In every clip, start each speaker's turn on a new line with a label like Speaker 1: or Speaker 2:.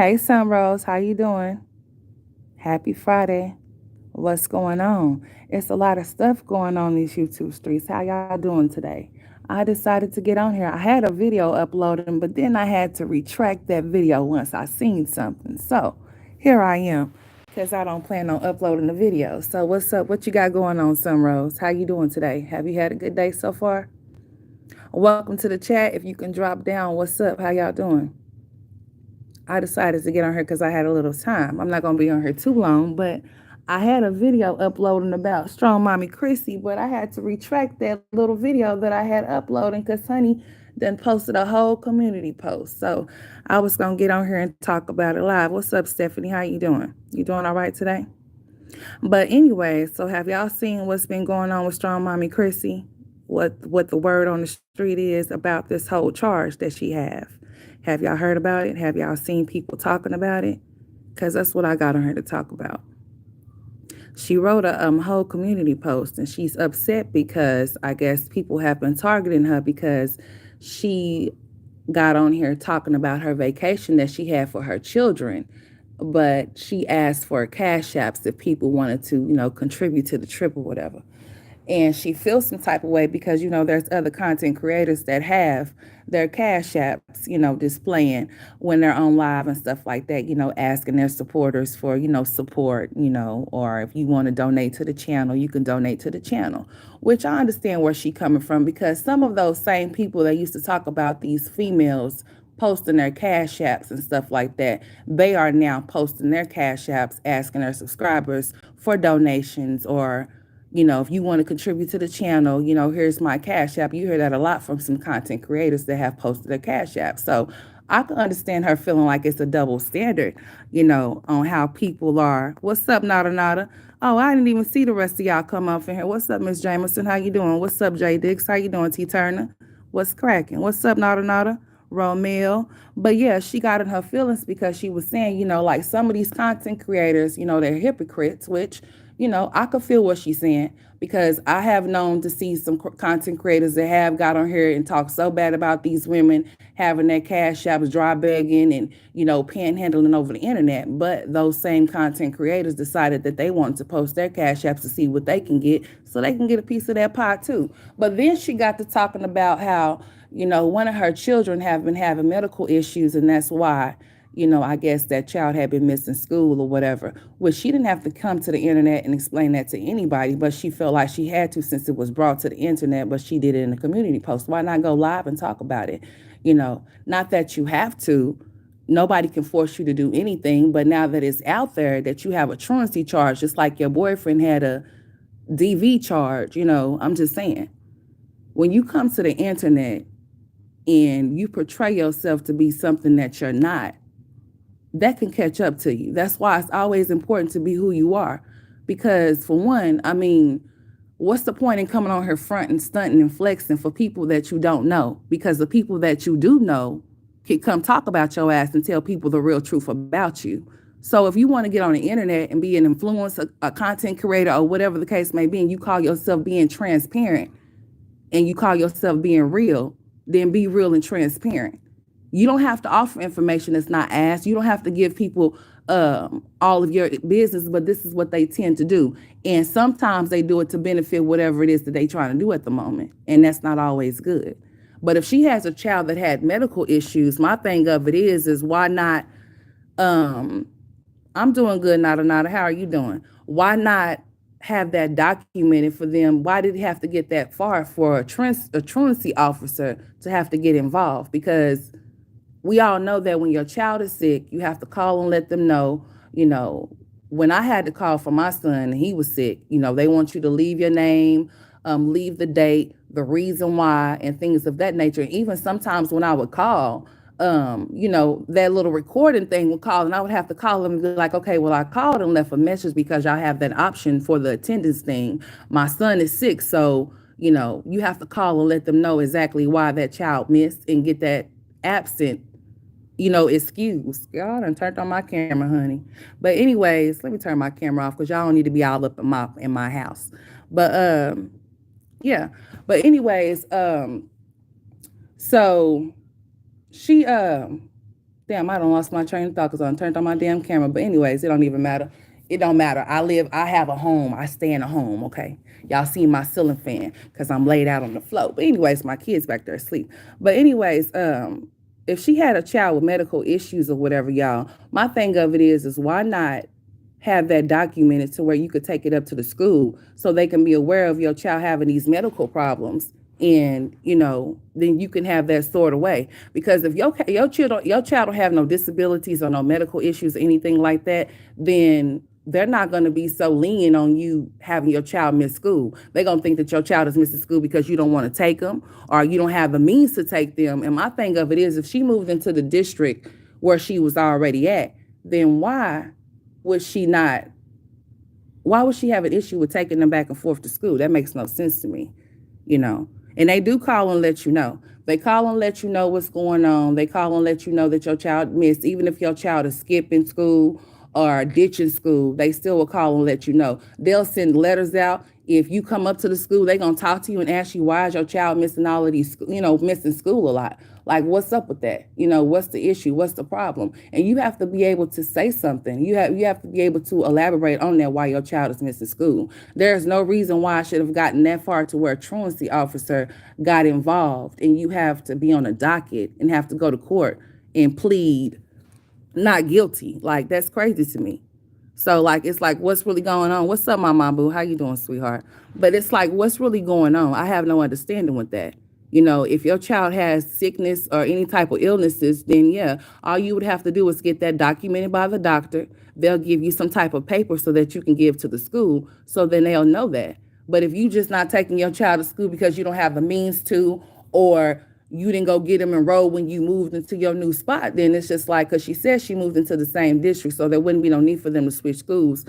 Speaker 1: Hey, Sunrose, how you doing? Happy Friday. What's going on? It's a lot of stuff going on these YouTube streets. How y'all doing today? I decided to get on here. I had a video uploading, but then I had to retract that video once I seen something. So here I am, because I don't plan on uploading the video. So what's up? What you got going on, Sunrose? How you doing today? Have you had a good day so far? Welcome to the chat. If you can drop down, what's up? How y'all doing? I decided to get on here because I had a little time. I'm not going to be on here too long, but I had a video uploading about strong Mommy Chrissy, but I had to retract that little video that I had uploading because Honey then posted a whole community post. So I was going to get on here and talk about it live. What's up, Stephanie? How you doing? You doing all right today? But anyway, so have y'all seen what's been going on with strong Mommy Chrissy? What the word on the street is about this whole charge that she have? Have y'all heard about it? Have y'all seen people talking about it? Because that's what I got on her to talk about. She wrote a whole community post and she's upset because I guess people have been targeting her because she got on here talking about her vacation that she had for her children, but she asked for cash apps if people wanted to, contribute to the trip or whatever. And she feels some type of way because there's other content creators that have their cash apps displaying when they're on live and stuff like that, asking their supporters for support, or if you want to donate to the channel, you can donate to the channel, which I understand where she's coming from, because some of those same people that used to talk about these females posting their cash apps and stuff like that, they are now posting their cash apps asking their subscribers for donations, or if you want to contribute to the channel, here's my cash app. You hear that a lot from some content creators that have posted their cash app. So I can understand her feeling like it's a double standard, on how people are. What's up, Nada Nada? Oh, I didn't even see the rest of y'all come up in here. What's up, Miss Jameson? How you doing? What's up, Jay Dix? How you doing, T Turner? What's cracking? What's up, Nada Nada? Romeo. But yeah, she got in her feelings because she was saying, like some of these content creators, they're hypocrites, which I could feel what she's saying, because I have known to see some content creators that have got on here and talked so bad about these women having their cash apps dry begging and, panhandling over the internet. But those same content creators decided that they wanted to post their cash apps to see what they can get so they can get a piece of that pie too. But then she got to talking about how, one of her children have been having medical issues, and that's why I guess that child had been missing school or whatever. Well, she didn't have to come to the internet and explain that to anybody, but she felt like she had to since it was brought to the internet, but she did it in a community post. Why not go live and talk about it? Not that you have to. Nobody can force you to do anything, but now that it's out there that you have a truancy charge, just like your boyfriend had a DV charge, I'm just saying. When you come to the internet and you portray yourself to be something that you're not, that can catch up to you. That's why it's always important to be who you are. Because for one, I mean, what's the point in coming on her front and stunting and flexing for people that you don't know? Because the people that you do know can come talk about your ass and tell people the real truth about you. So if you want to get on the internet and be an influencer, a content creator, or whatever the case may be, and you call yourself being transparent and you call yourself being real, then be real and transparent. You don't have to offer information that's not asked. You don't have to give people all of your business, but this is what they tend to do. And sometimes they do it to benefit whatever it is that they're trying to do at the moment. And that's not always good. But if she has a child that had medical issues, my thing of it is why not? Um, I'm doing good, Nada Nada. How are you doing? Why not have that documented for them? Why did it have to get that far for a truancy officer to have to get involved? Because we all know that when your child is sick, you have to call and let them know. You know, when I had to call for my son and he was sick, they want you to leave your name, leave the date, the reason why, and things of that nature. And even sometimes when I would call, that little recording thing would call, and I would have to call them and be like, okay, well, I called and left a message because y'all have that option for the attendance thing. My son is sick, so, you have to call and let them know exactly why that child missed and get that absent excuse. Y'all done turned on my camera, honey. But anyways, let me turn my camera off because y'all don't need to be all up in my house. But yeah. But anyways, so she Damn, I don't lost my train of thought because I turned on my damn camera. But anyways, it don't even matter. It don't matter. I have a home. I stay in a home, okay? Y'all see my ceiling fan because I'm laid out on the floor. But anyways, my kids back there asleep. But anyways, if she had a child with medical issues or whatever, y'all, my thing of it is why not have that documented to where you could take it up to the school so they can be aware of your child having these medical problems, and then you can have that sort of way. Because if your child don't have no disabilities or no medical issues or anything like that, then they're not going to be so lenient on you having your child miss school. They're going to think that your child is missing school because you don't want to take them or you don't have the means to take them. And my thing of it is, if she moved into the district where she was already at, then would she not why would she have an issue with taking them back and forth to school? That makes no sense to me, you know. And they do call and let you know. They call and let you know what's going on. They call and let you know that your child missed. Even if your child is skipping school or ditching school, they still will call and let you know. They'll send letters out. If you come up to the school, they're going to talk to you and ask you, why is your child missing all of these, missing school a lot? Like, what's up with that? What's the issue? What's the problem? And you have to be able to say something. You have to be able to elaborate on that, why your child is missing school. There's no reason why I should have gotten that far to where a truancy officer got involved, and you have to be on a docket and have to go to court and plead not guilty. Like, that's crazy to me. So, like, it's like, what's really going on? What's up, my mom boo? How you doing, sweetheart? But it's like, what's really going on? I have no understanding with that. If your child has sickness or any type of illnesses, then yeah, all you would have to do is get that documented by the doctor. They'll give you some type of paper so that you can give to the school, so then they'll know that. But if you just not taking your child to school because you don't have the means to, or you didn't go get them enrolled when you moved into your new spot, then it's just like, because she said she moved into the same district, so there wouldn't be no need for them to switch schools.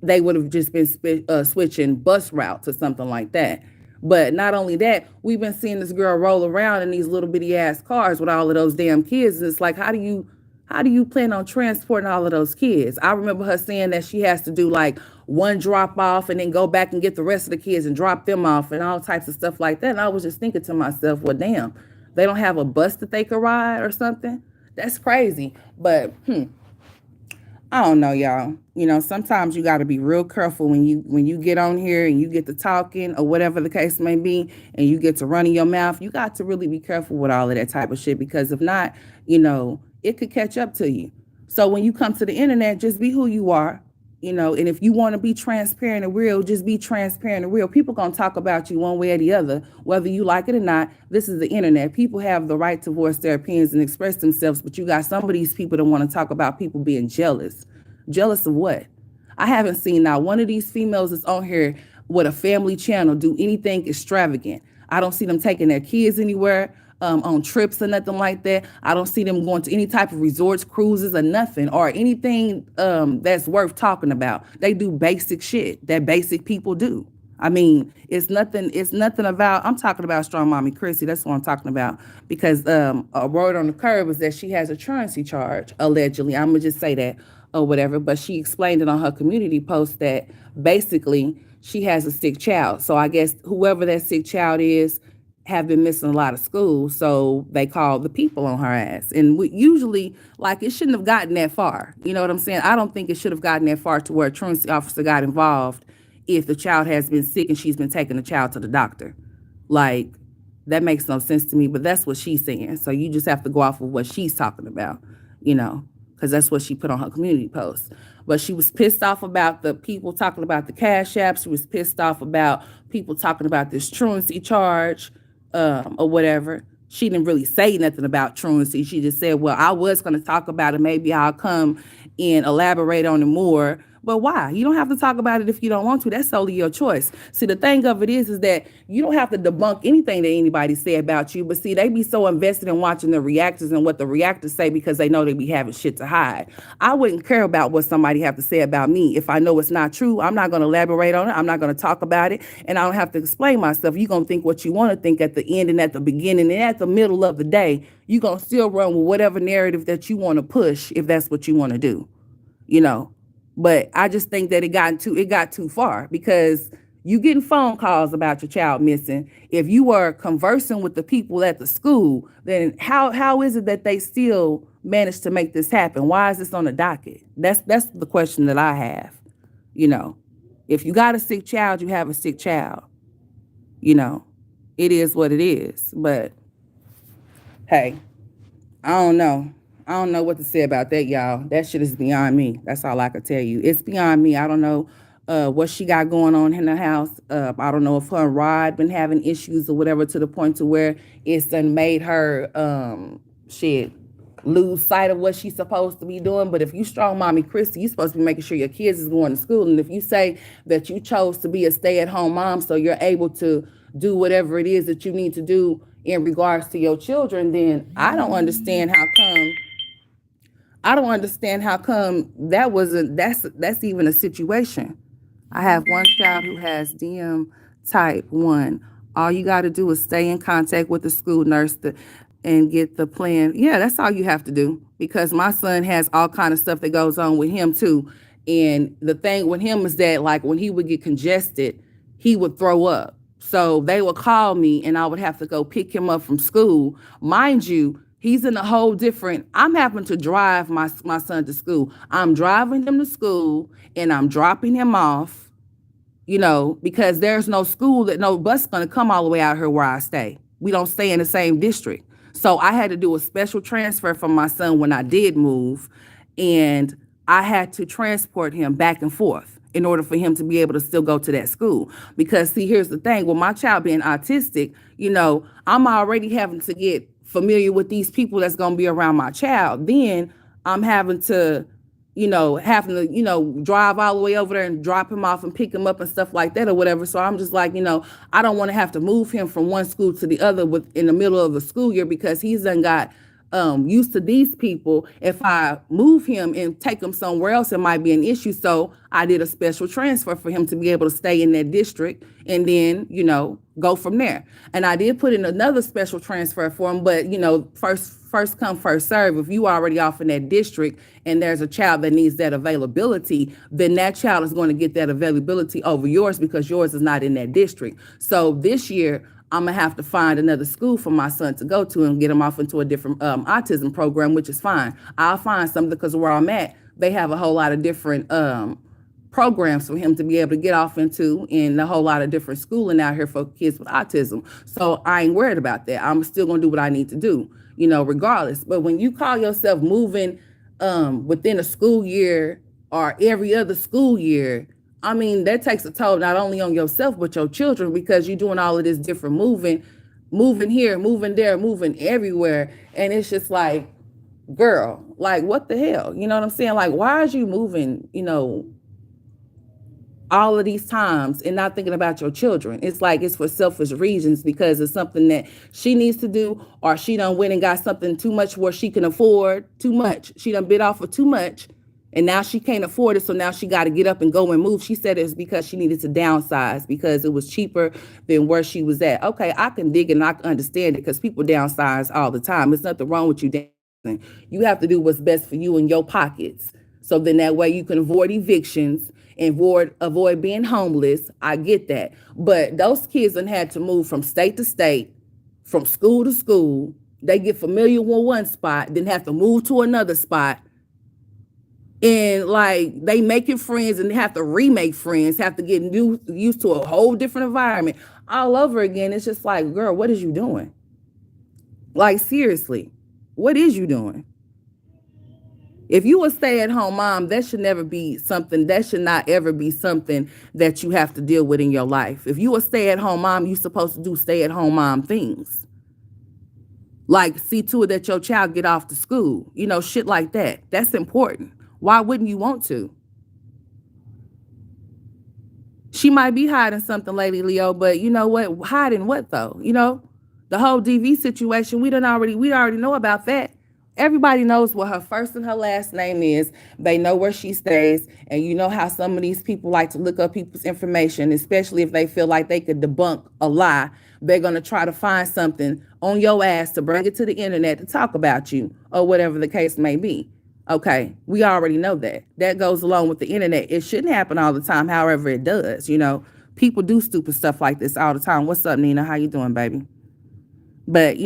Speaker 1: They would have just been switching bus routes or something like that. But not only that, we've been seeing this girl roll around in these little bitty ass cars with all of those damn kids. And it's like, how do you plan on transporting all of those kids? I remember her saying that she has to do like one drop off and then go back and get the rest of the kids and drop them off and all types of stuff like that. And I was just thinking to myself, well, damn, they don't have a bus that they could ride or something? That's crazy. But I don't know, y'all. Sometimes you got to be real careful when you get on here and you get to talking or whatever the case may be, and you get to running your mouth. You got to really be careful with all of that type of shit, because if not, it could catch up to you. So when you come to the internet, just be who you are. And if you want to be transparent and real, just be transparent and real. People going to talk about you one way or the other, whether you like it or not. This is the internet. People have the right to voice their opinions and express themselves, but you got some of these people that want to talk about people being jealous. Jealous of what? I haven't seen now one of these females that's on here with a family channel do anything extravagant. I don't see them taking their kids anywhere. On trips or nothing like that. I don't see them going to any type of resorts, cruises, or nothing, or anything that's worth talking about. They do basic shit that basic people do. I mean, it's nothing about, I'm talking about strong Mommy Chrissy. That's what I'm talking about. Because a word on the curb is that she has a truancy charge, allegedly. I'm going to just say that or whatever. But she explained it on her community post that basically she has a sick child. So I guess whoever that sick child is have been missing a lot of school, so they called the people on her ass. And usually, like, it shouldn't have gotten that far. You know what I'm saying? I don't think it should have gotten that far to where a truancy officer got involved if the child has been sick and she's been taking the child to the doctor. Like, that makes no sense to me, but that's what she's saying. So you just have to go off of what she's talking about, because that's what she put on her community post. But she was pissed off about the people talking about the cash apps. She was pissed off about people talking about this truancy charge, or whatever. She didn't really say nothing about truancy. She just said, well, I was going to talk about it. Maybe I'll come and elaborate on it more. But why? You don't have to talk about it if you don't want to. That's solely your choice. See, the thing of it is that you don't have to debunk anything that anybody say about you. But see, they be so invested in watching the reactors and what the reactors say because they know they be having shit to hide. I wouldn't care about what somebody have to say about me. If I know it's not true, I'm not going to elaborate on it. I'm not going to talk about it. And I don't have to explain myself. You're going to think what you want to think at the end and at the beginning and at the middle of the day. You're going to still run with whatever narrative that you want to push if that's what you want to do, But I just think that it got too far, because you getting phone calls about your child missing. If you were conversing with the people at the school, then how is it that they still manage to make this happen? Why is this on the docket? That's the question that I have. You know, if you got a sick child, you have a sick child. You know, it is what it is. But hey, I don't know. I don't know what to say about that, y'all. That shit is beyond me. That's all I could tell you. It's beyond me. I don't know what she got going on in the house. I don't know if her and Rod been having issues or whatever to the point to where it's done made her shit lose sight of what she's supposed to be doing. But if you strong Mommy Chrissy, you're supposed to be making sure your kids is going to school. And if you say that you chose to be a stay-at-home mom so you're able to do whatever it is that you need to do in regards to your children, then I don't understand how come that's even a situation. I have one child who has DM type 1. All you got to do is stay in contact with the school nurse and get the plan. Yeah, that's all you have to do, because my son has all kind of stuff that goes on with him too. And the thing with him is that, like, when he would get congested, he would throw up. So they would call me and I would have to go pick him up from school. Mind you, he's in a whole different, I'm having to drive my son to school. I'm driving him to school and I'm dropping him off, because there's no school, that no bus is going to come all the way out here where I stay. We don't stay in the same district. So I had to do a special transfer for my son when I did move, and I had to transport him back and forth in order for him to be able to still go to that school. Because see, here's the thing, with my child being autistic, I'm already having to get familiar with these people that's going to be around my child. Then I'm having to drive all the way over there and drop him off and pick him up and stuff like that or whatever. So I'm just like, I don't want to have to move him from one school to the other in the middle of the school year, because he's done got used to these people. If I move him and take him somewhere else, it might be an issue. So I did a special transfer for him to be able to stay in that district and then, go from there. And I did put in another special transfer for him, but, first come, first serve. If you already off in that district and there's a child that needs that availability, then that child is going to get that availability over yours, because yours is not in that district. So this year, I'm going to have to find another school for my son to go to and get him off into a different autism program, which is fine. I'll find something, because where I'm at, they have a whole lot of different programs for him to be able to get off into, and a whole lot of different schooling out here for kids with autism. So I ain't worried about that. I'm still going to do what I need to do, regardless. But when you call yourself moving within a school year or every other school year, I mean, that takes a toll not only on yourself, but your children, because you're doing all of this different moving here, moving there, moving everywhere. And it's just like, girl, like, what the hell? You know what I'm saying? Like, why is you moving, all of these times and not thinking about your children? It's like it's for selfish reasons, because it's something that she needs to do, or she done went and got something too much where she can afford too much. She done bit off for too much, and now she can't afford it. So now she got to get up and go and move. She said it's because she needed to downsize because it was cheaper than where she was at. Okay, I can dig and I can understand it, because people downsize all the time. There's nothing wrong with you downsizing. You have to do what's best for you and your pockets. So then that way you can avoid evictions and avoid being homeless. I get that. But those kids done had to move from state to state, from school to school. They get familiar with one spot, then have to move to another spot. And like, they making friends and they have to remake friends, have to get used to a whole different environment all over again. It's just like, girl, what is you doing? Like, seriously, what is you doing? If you a stay-at-home mom, that should not ever be something that you have to deal with in your life. If you a stay-at-home mom, you're supposed to do stay-at-home mom things. Like, see to it that your child get off to school, shit like that. That's important. Why wouldn't you want to? She might be hiding something, Lady Leo, but you know what? Hiding what though? The whole DV situation, we already know about that. Everybody knows what her first and her last name is. They know where she stays. And you know how some of these people like to look up people's information, especially if they feel like they could debunk a lie. They're going to try to find something on your ass to bring it to the internet to talk about you, or whatever the case may be. Okay, we already know that. That goes along with the internet. It shouldn't happen all the time. However, it does. People do stupid stuff like this all the time. What's up, Nina? How you doing, baby? But,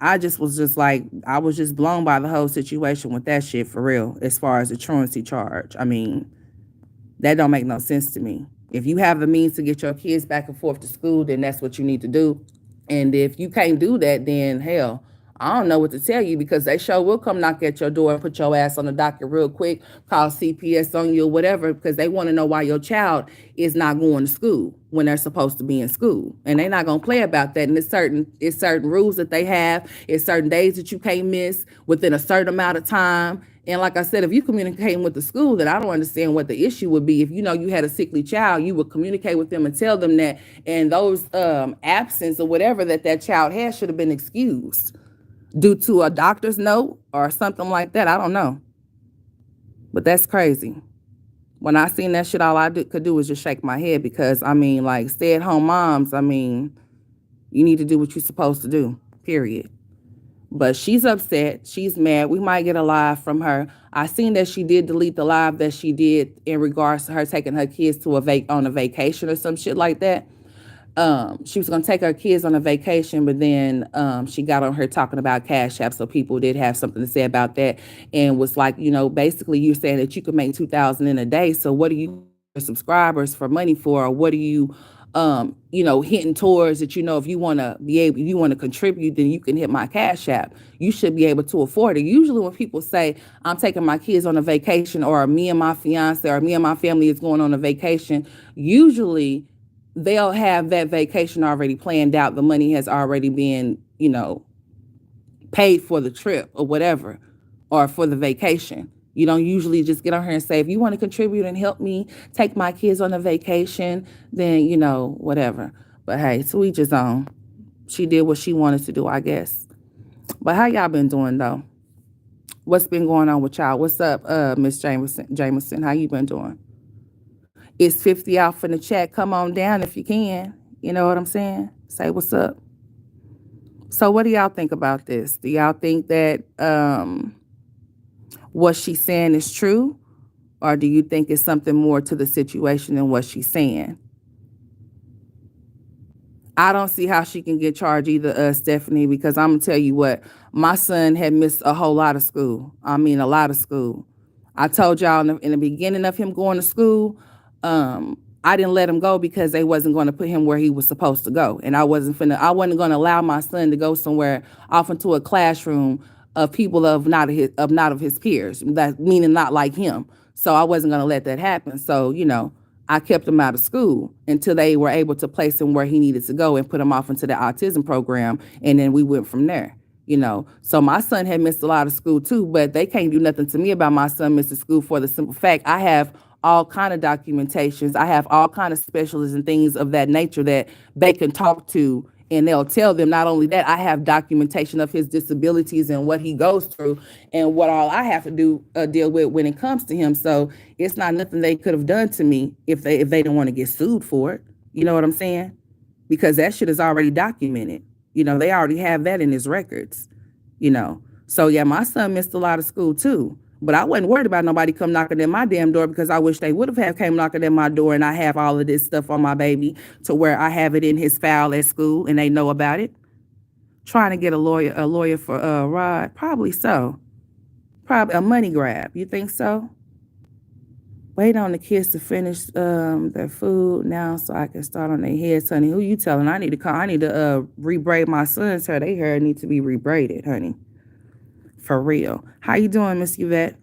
Speaker 1: I just was just like, I was just blown by the whole situation with that shit for real, as far as the truancy charge. I mean, that don't make no sense to me. If you have the means to get your kids back and forth to school, then that's what you need to do. And if you can't do that, then hell, I don't know what to tell you, because they sure will come knock at your door and put your ass on the docket real quick, call CPS on you or whatever, because they want to know why your child is not going to school when they're supposed to be in school. And they're not gonna play about that. And it's certain rules that they have, it's certain days that you can't miss within a certain amount of time. And like I said, if you communicating with the school, then I don't understand what the issue would be. If you know you had a sickly child, you would communicate with them and tell them that, and those absence or whatever that child has should have been excused due to a doctor's note or something like that. I don't know, but that's crazy. When I seen that shit, all could do was just shake my head, because I mean, like, stay-at-home moms, I mean, you need to do what you're supposed to do. Period. But she's upset. She's mad. We might get a live from her. I seen that she did delete the live that she did in regards to her taking her kids to on a vacation or some shit like that. She was gonna take her kids on a vacation, but then she got on her talking about Cash App, so people did have something to say about that, and was like, basically you're saying that you could make 2,000 in a day. So what are you subscribers for money for, or what are you hitting towards that? If you want to be able, you want to contribute, then you can hit my Cash App. You should be able to afford it. Usually when people say I'm taking my kids on a vacation, or me and my fiance or me and my family is going on a vacation, usually they'll have that vacation already planned out. The money has already been, paid for the trip or whatever, or for the vacation. You don't usually just get on here and say, if you want to contribute and help me take my kids on a vacation, then, whatever. But hey, to each his own. She did what she wanted to do, I guess. But how y'all been doing, though? What's been going on with y'all? What's up, Miss Jameson? How you been doing? It's 50 out from the chat. Come on down if you can. You know what I'm saying? Say what's up. So what do y'all think about this? Do y'all think that what she's saying is true? Or do you think it's something more to the situation than what she's saying? I don't see how she can get charged either, Stephanie, because I'm going to tell you what, my son had missed a whole lot of school. I mean, a lot of school. I told y'all in the beginning of him going to school, I didn't let him go because they wasn't going to put him where he was supposed to go. And I wasn't going to allow my son to go somewhere off into a classroom of people of not of his peers, that meaning not like him. So I wasn't going to let that happen. So, I kept him out of school until they were able to place him where he needed to go and put him off into the autism program. And then we went from there. So my son had missed a lot of school too, but they can't do nothing to me about my son missing school, for the simple fact I have all kind of documentations. I have all kind of specialists and things of that nature that they can talk to, and they'll tell them. Not only that, I have documentation of his disabilities and what he goes through and what all I have to do deal with when it comes to him. So it's not nothing they could have done to me if they didn't want to get sued for it. You know what I'm saying? Because that shit is already documented. They already have that in his records. So yeah, my son missed a lot of school too. But I wasn't worried about nobody come knocking at my damn door, because I wish they would have came knocking at my door, and I have all of this stuff on my baby to where I have it in his file at school and they know about it. Trying to get a lawyer for Rod, probably so. Probably a money grab. You think so? Wait on the kids to finish their food now so I can start on their heads, honey. Who you telling? I need to call. I need to rebraid my son's hair. Their hair need to be rebraided, honey. For real. How you doing, Miss Yvette?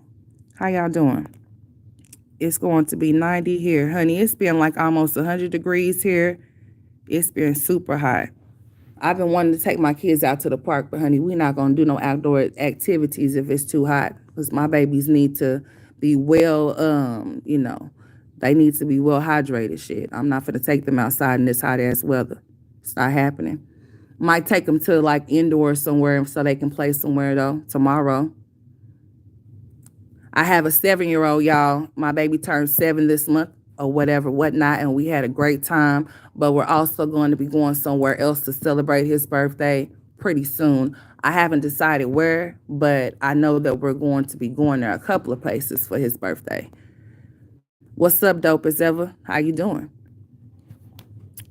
Speaker 1: How y'all doing? It's going to be 90 here, honey. It's been like almost 100 degrees here. It's been super hot. I've been wanting to take my kids out to the park, but honey, we're not going to do no outdoor activities if it's too hot, because my babies need to be well, they need to be well hydrated. Shit, I'm not going to take them outside in this hot ass weather. It's not happening. Might take them to like indoors somewhere so they can play somewhere though tomorrow. I have a 7-year-old, y'all. My baby turned 7 this month or whatever, whatnot, and we had a great time. But we're also going to be going somewhere else to celebrate his birthday pretty soon. I haven't decided where, but I know that we're going to be going there a couple of places for his birthday. What's up, dope as ever? How you doing?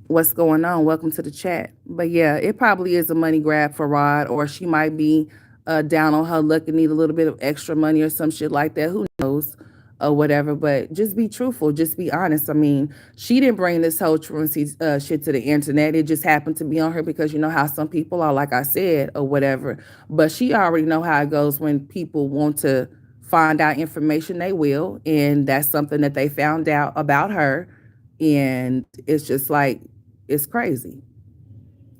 Speaker 1: What's going on? Welcome to the chat. But yeah, it probably is a money grab for Rod, or she might be down on her luck and need a little bit of extra money or some shit like that. Who knows? Or whatever. But just be truthful. Just be honest. I mean, she didn't bring this whole truancy shit to the internet. It just happened to be on her because you know how some people are, like I said, or whatever. But she already know how it goes when people want to find out information. They will, and that's something that they found out about her, and it's just like it's crazy.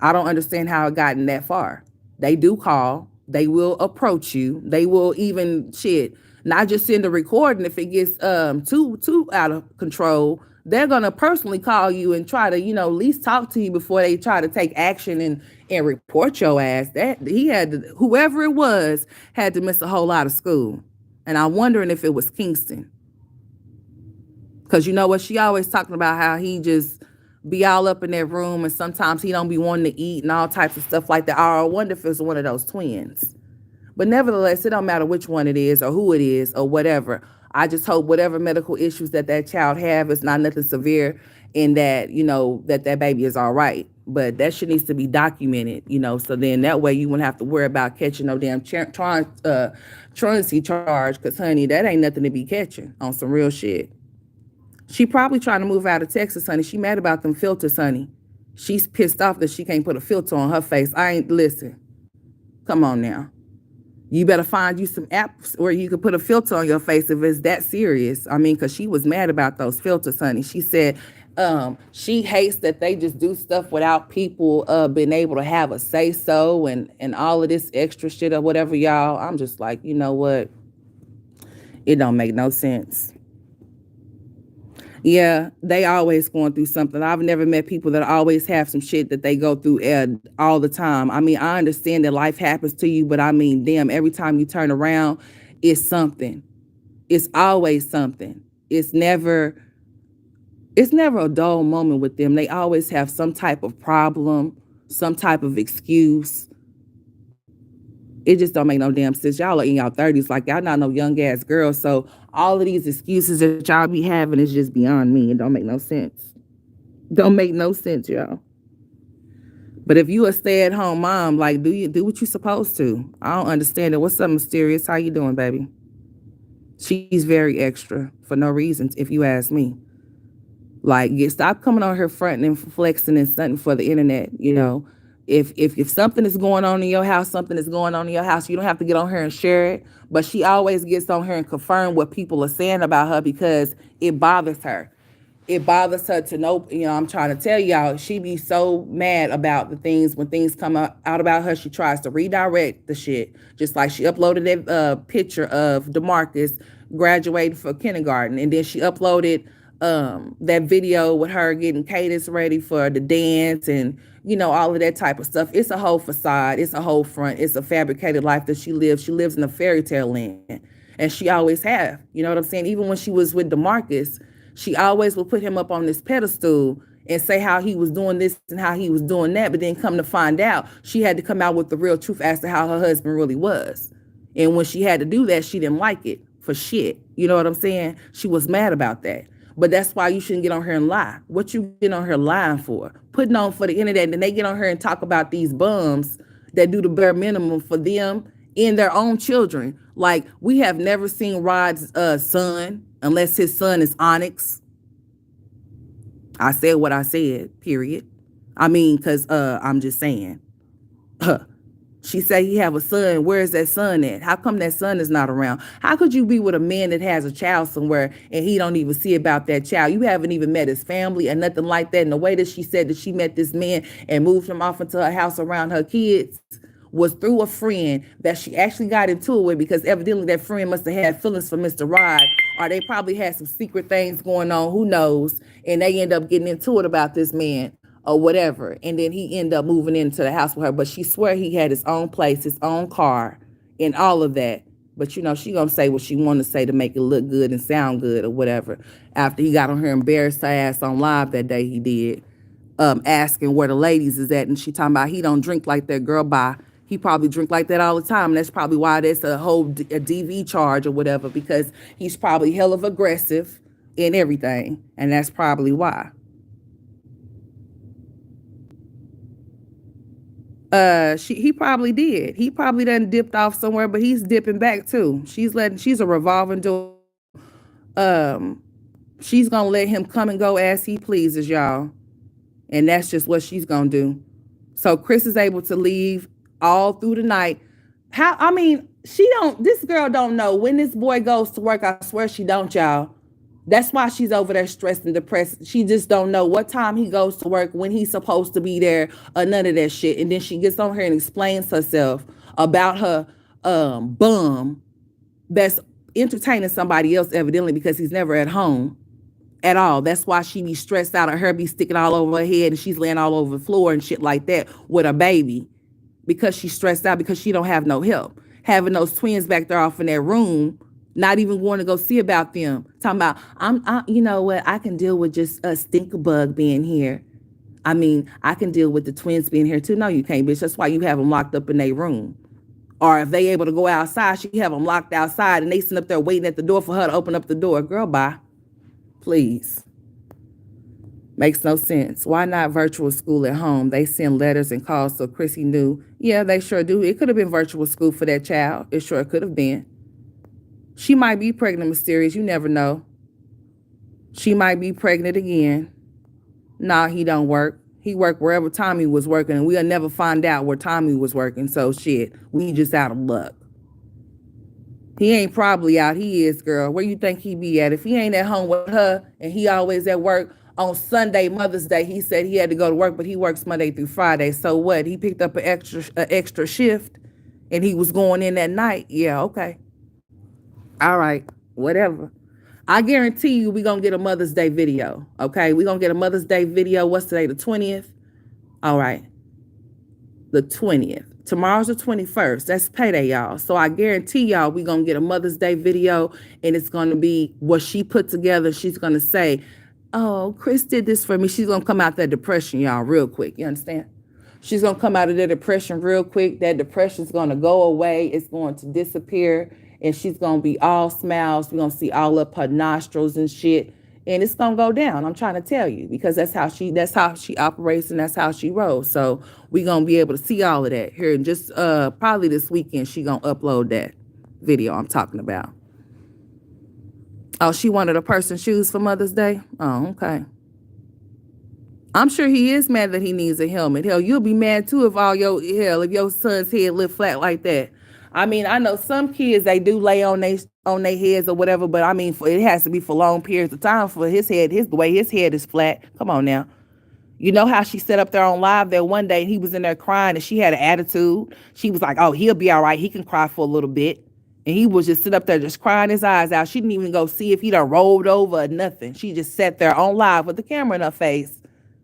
Speaker 1: I don't understand how it gotten that far. They do call. They will approach you. They will even shit. Not just send a recording if it gets too out of control. They're gonna personally call you and try to, at least talk to you before they try to take action and report your ass. That he had to, whoever it was had to miss a whole lot of school. And I'm wondering if it was Kingston. Cause you know what? She always talking about how he just be all up in that room and sometimes he don't be wanting to eat and all types of stuff like that. I wonder if it's one of those twins. But nevertheless, it don't matter which one it is or who it is or whatever. I just hope whatever medical issues that child have is not nothing severe and that, that baby is all right. But that shit needs to be documented, so then that way you wouldn't have to worry about catching no damn truancy charge because, honey, that ain't nothing to be catching on some real shit. She probably trying to move out of Texas, honey. She mad about them filters, honey. She's pissed off that she can't put a filter on her face. I ain't listen. Come on now. You better find you some apps where you can put a filter on your face if it's that serious. I mean, because she was mad about those filters, honey. She said she hates that they just do stuff without people being able to have a say so and all of this extra shit or whatever, y'all. I'm just like, you know what? It don't make no sense. Yeah, they always going through something. I've never met people that always have some shit that they go through all the time. I mean, I understand that life happens to you, but I mean, damn, every time you turn around, it's something. It's always something. It's never a dull moment with them. They always have some type of problem, some type of excuse. It just don't make no damn sense. Y'all are in y'all 30s, like y'all not no young ass girls. So all of these excuses that y'all be having is just beyond me. It don't make no sense. Don't make no sense, y'all. But if you a stay at home mom, like do what you supposed to. I don't understand it. What's up, mysterious? How you doing, baby? She's very extra for no reason, if you ask me. Like, stop coming on her fronting and flexing and stunting for the internet. If something is going on in your house, something is going on in your house. You don't have to get on her and share it. But she always gets on her and confirm what people are saying about her because it bothers her. It bothers her to know, I'm trying to tell y'all, she be so mad about the things when things come out about her. She tries to redirect the shit. Just like she uploaded that picture of DeMarcus graduating for kindergarten. And then she uploaded that video with her getting Cadence ready for the dance and all of that type of stuff. It's a whole facade. It's a whole front. It's a fabricated life that she lives. She lives in a fairy tale land, and she always have. You know what I'm saying? Even when she was with DeMarcus, she always would put him up on this pedestal and say how he was doing this and how he was doing that. But then come to find out, she had to come out with the real truth as to how her husband really was. And when she had to do that, she didn't like it for shit. You know what I'm saying? She was mad about that. But that's why you shouldn't get on here and lie. What you get on here lying for? Putting on for the internet, and they get on here and talk about these bums that do the bare minimum for them and their own children. Like, we have never seen Rod's son, unless his son is Onyx. I said what I said, period. I mean, because I'm just saying. She said he have a son. Where is that son at? How come that son is not around? How could you be with a man that has a child somewhere and he don't even see about that child? You haven't even met his family or nothing like that. And the way that she said that she met this man and moved him off into her house around her kids was through a friend that she actually got into it with, because evidently that friend must have had feelings for Mr. Rod, or they probably had some secret things going on, who knows, and they end up getting into it about this man or whatever. And then he ended up moving into the house with her. But she swear he had his own place, his own car, and all of that. But she gonna say what she want to say to make it look good and sound good or whatever. After he got on her embarrassed her ass on live that day, he did, asking where the ladies is at, and she talking about he don't drink like that, girl. Bye. He probably drink like that all the time. And that's probably why there's a whole a DV charge or whatever, because he's probably hell of aggressive and everything, and that's probably why. He probably did. He probably done dipped off somewhere, but he's dipping back too. She's a revolving door. Um, she's gonna let him come and go as he pleases, y'all. And that's just what she's gonna do. So Chris is able to leave all through the night. This girl don't know when this boy goes to work. I swear she don't, y'all. That's why she's over there stressed and depressed. She just don't know what time he goes to work, when he's supposed to be there, or none of that shit. And then she gets on here and explains herself about her bum that's entertaining somebody else, evidently, because he's never at home at all. That's why she be stressed out, and her be sticking all over her head, and she's laying all over the floor and shit like that with a baby, because she's stressed out because she don't have no help. Having those twins back there off in their room, not even going to go see about them. Talking about, you know what, I can deal with just a stink bug being here. I can deal with the twins being here too. No, you can't, bitch. That's why you have them locked up in their room. Or if they able to go outside, she have them locked outside, and they sitting up there waiting at the door for her to open up the door. Girl, bye. Please. Makes no sense. Why not virtual school at home? They send letters and calls, so Chrissy knew. Yeah, they sure do. It could have been virtual school for that child. It sure could have been. She might be pregnant, mysterious. You never know. She might be pregnant again. Nah, he don't work. He worked wherever Tommy was working, and we'll never find out where Tommy was working. So shit, we just out of luck. He ain't probably out. He is, girl. Where you think he be at? If he ain't at home with her and he always at work, on Sunday, Mother's Day, he said he had to go to work, but he works Monday through Friday. So what? He picked up an extra shift, and he was going in that night. Yeah, okay. All right, whatever. I guarantee you we going to get a Mother's Day video, okay? We going to get a Mother's Day video. What's today, the 20th? All right, the 20th. Tomorrow's the 21st. That's payday, y'all. So I guarantee y'all we going to get a Mother's Day video, and it's going to be what she put together. She's going to say, oh, Chris did this for me. She's going to come out that depression, y'all, real quick. You understand? She's going to come out of that depression real quick. That depression's going to go away. It's going to disappear. And she's going to be all smiles. We're going to see all up her nostrils and shit. And it's going to go down. I'm trying to tell you, because that's how she operates, and that's how she rolls. So we're going to be able to see all of that here in just probably this weekend. She going to upload that video I'm talking about. Oh, she wanted a person's shoes for Mother's Day? Oh, okay. I'm sure he is mad that he needs a helmet. Hell, you'll be mad too if if your son's head lift flat like that. I know some kids, they do lay on their heads or whatever, but it has to be for long periods of time for his head, the way his head is flat. Come on now. You know how she sat up there on live there one day, and he was in there crying, and she had an attitude. She was like, oh, he'll be all right. He can cry for a little bit. And he was just sit up there just crying his eyes out. She didn't even go see if he done rolled over or nothing. She just sat there on live with the camera in her face,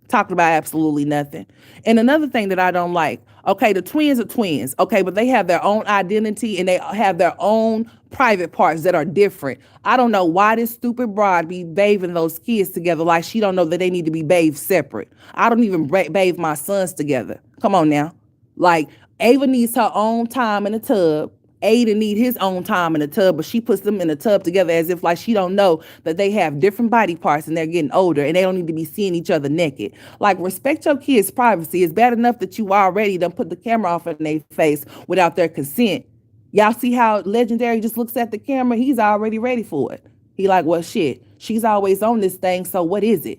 Speaker 1: talking about absolutely nothing. And another thing that I don't like, okay, the twins are twins, okay, but they have their own identity, and they have their own private parts that are different. I don't know why this stupid broad be bathing those kids together like she don't know that they need to be bathed separate. I don't even bathe my sons together. Come on now. Like, Ava needs her own time in the tub. Aiden need his own time in the tub, but she puts them in the tub together as if like she don't know that they have different body parts and they're getting older and they don't need to be seeing each other naked. Like, respect your kids' privacy. It's bad enough that you already done put the camera off in their face without their consent. Y'all see how Legendary just looks at the camera? He's already ready for it. He like, well, shit, she's always on this thing, so what is it?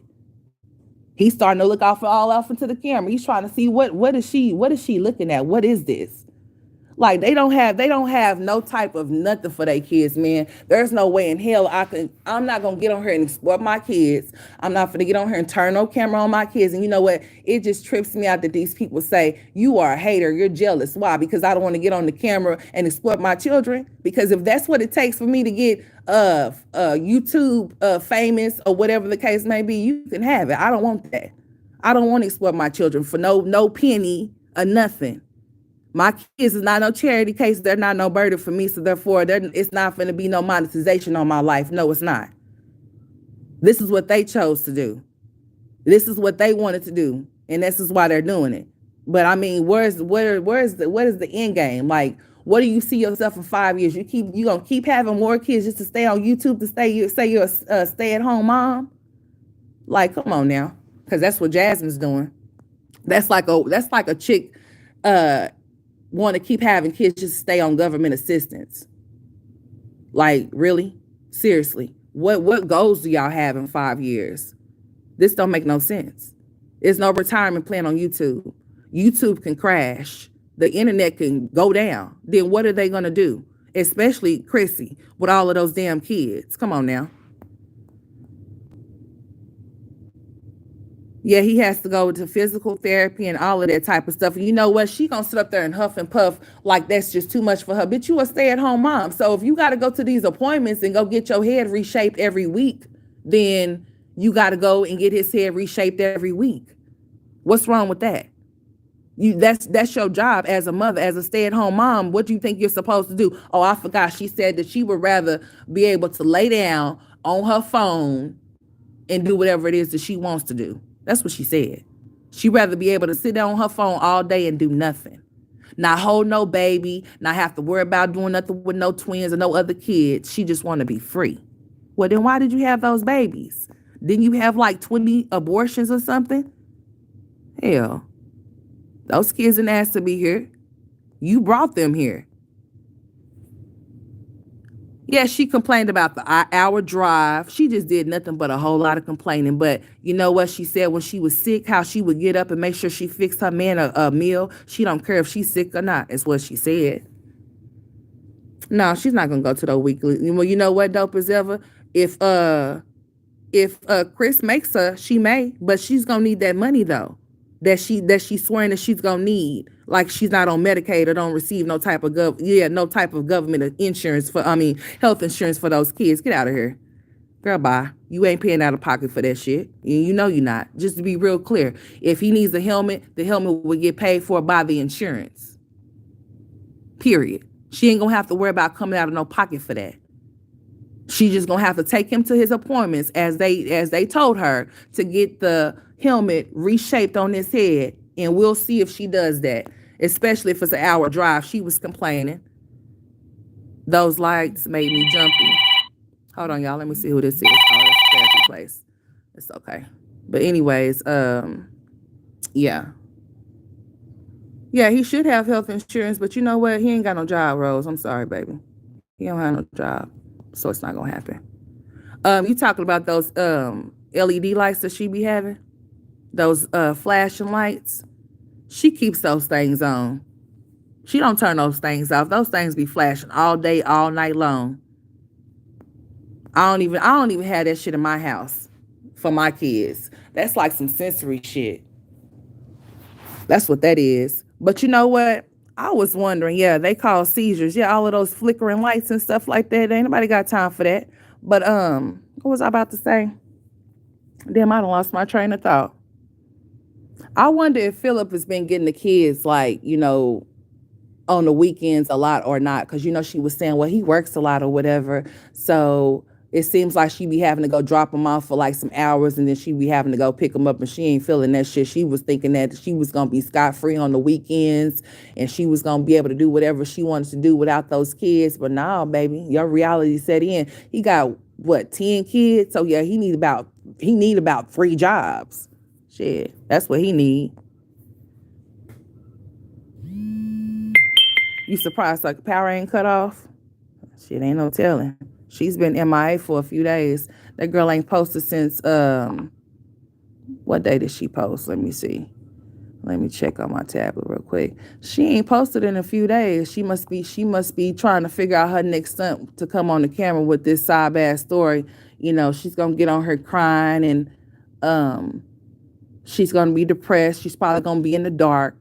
Speaker 1: He's starting to look all off into the camera. He's trying to see what is she looking at? What is this? Like, they don't have no type of nothing for their kids, man. There's no way in hell I'm not gonna get on here and exploit my kids. I'm not gonna get on here and turn no camera on my kids. And you know what? It just trips me out that these people say, you are a hater, you're jealous. Why? Because I don't want to get on the camera and exploit my children. Because if that's what it takes for me to get YouTube famous or whatever the case may be, you can have it. I don't want that. I don't want to exploit my children for no penny or nothing. My kids is not no charity case. They're not no burden for me. So therefore, it's not going to be no monetization on my life. No, it's not. This is what they chose to do. This is what they wanted to do. And this is why they're doing it. But what is the end game? Like, what do you see yourself in 5 years? You gonna keep having more kids just to stay on YouTube to say you're a stay-at-home mom? Like, come on now. Because that's what Jasmine's doing. That's like a chick. uh want to keep having kids just stay on government assistance. Like, really? Seriously. What goals do y'all have in 5 years? This don't make no sense. There's no retirement plan on YouTube. YouTube can crash. The internet can go down. Then what are they gonna do? Especially Chrissy with all of those damn kids. Come on now. Yeah, he has to go to physical therapy and all of that type of stuff. And you know what? She gonna sit up there and huff and puff like that's just too much for her. Bitch, you a stay-at-home mom. So if you gotta go to these appointments and go get your head reshaped every week, then you gotta go and get his head reshaped every week. What's wrong with that? That's your job as a mother, as a stay-at-home mom. What do you think you're supposed to do? Oh, I forgot. She said that she would rather be able to lay down on her phone and do whatever it is that she wants to do. That's what she said. She'd rather be able to sit down on her phone all day and do nothing. Not hold no baby, not have to worry about doing nothing with no twins or no other kids. She just want to be free. Well, then why did you have those babies? Didn't you have like 20 abortions or something? Hell, those kids didn't ask to be here. You brought them here. Yeah, she complained about the hour drive. She just did nothing but a whole lot of complaining. But you know what she said when she was sick, how she would get up and make sure she fixed her man a meal. She don't care if she's sick or not, is what she said. No, she's not gonna go to the weekly. Well, you know what, dope as ever? If Chris makes her, she may, but she's gonna need that money though. She's swearing that she's gonna need. Like she's not on Medicaid or don't receive no type of no type of government insurance health insurance for those kids. Get out of here. Girl, bye. You ain't paying out of pocket for that shit. You know you're not. Just to be real clear. If he needs a helmet, the helmet will get paid for by the insurance. Period. She ain't gonna have to worry about coming out of no pocket for that. She just gonna have to take him to his appointments as they told her to get the helmet reshaped on his head, and we'll see if she does that. Especially if it's an hour drive. She was complaining. Those lights made me jumpy. Hold on, y'all. Let me see who this is. Oh, this is a therapy place. It's okay. But anyways, yeah. Yeah, he should have health insurance, but you know what? He ain't got no job, Rose. I'm sorry, baby. He don't have no job. So it's not gonna happen. You talking about those LED lights that she be having? Those flashing lights? She keeps those things on. She don't turn those things off. Those things be flashing all day, all night long. I don't even have that shit in my house for my kids. That's like some sensory shit. That's what that is. But you know what? I was wondering, yeah, they call seizures. Yeah, all of those flickering lights and stuff like that. Ain't nobody got time for that. But what was I about to say? Damn, I done lost my train of thought. I wonder if Philip has been getting the kids like, on the weekends a lot or not. Because, she was saying, well, he works a lot or whatever. So it seems like she be having to go drop him off for like some hours and then she be having to go pick him up and she ain't feeling that shit. She was thinking that she was going to be scot-free on the weekends and she was going to be able to do whatever she wanted to do without those kids. But nah, baby, your reality set in. He got, 10 kids? So yeah, he need about 3 jobs. Shit, that's what he need. You surprised like the power ain't cut off? Shit, ain't no telling. She's been MIA for a few days. That girl ain't posted since, what day did she post? Let me see. Let me check on my tablet real quick. She ain't posted in a few days. She must be trying to figure out her next stunt to come on the camera with this sob ass story. She's gonna get on her crying and she's gonna be depressed. She's probably gonna be in the dark.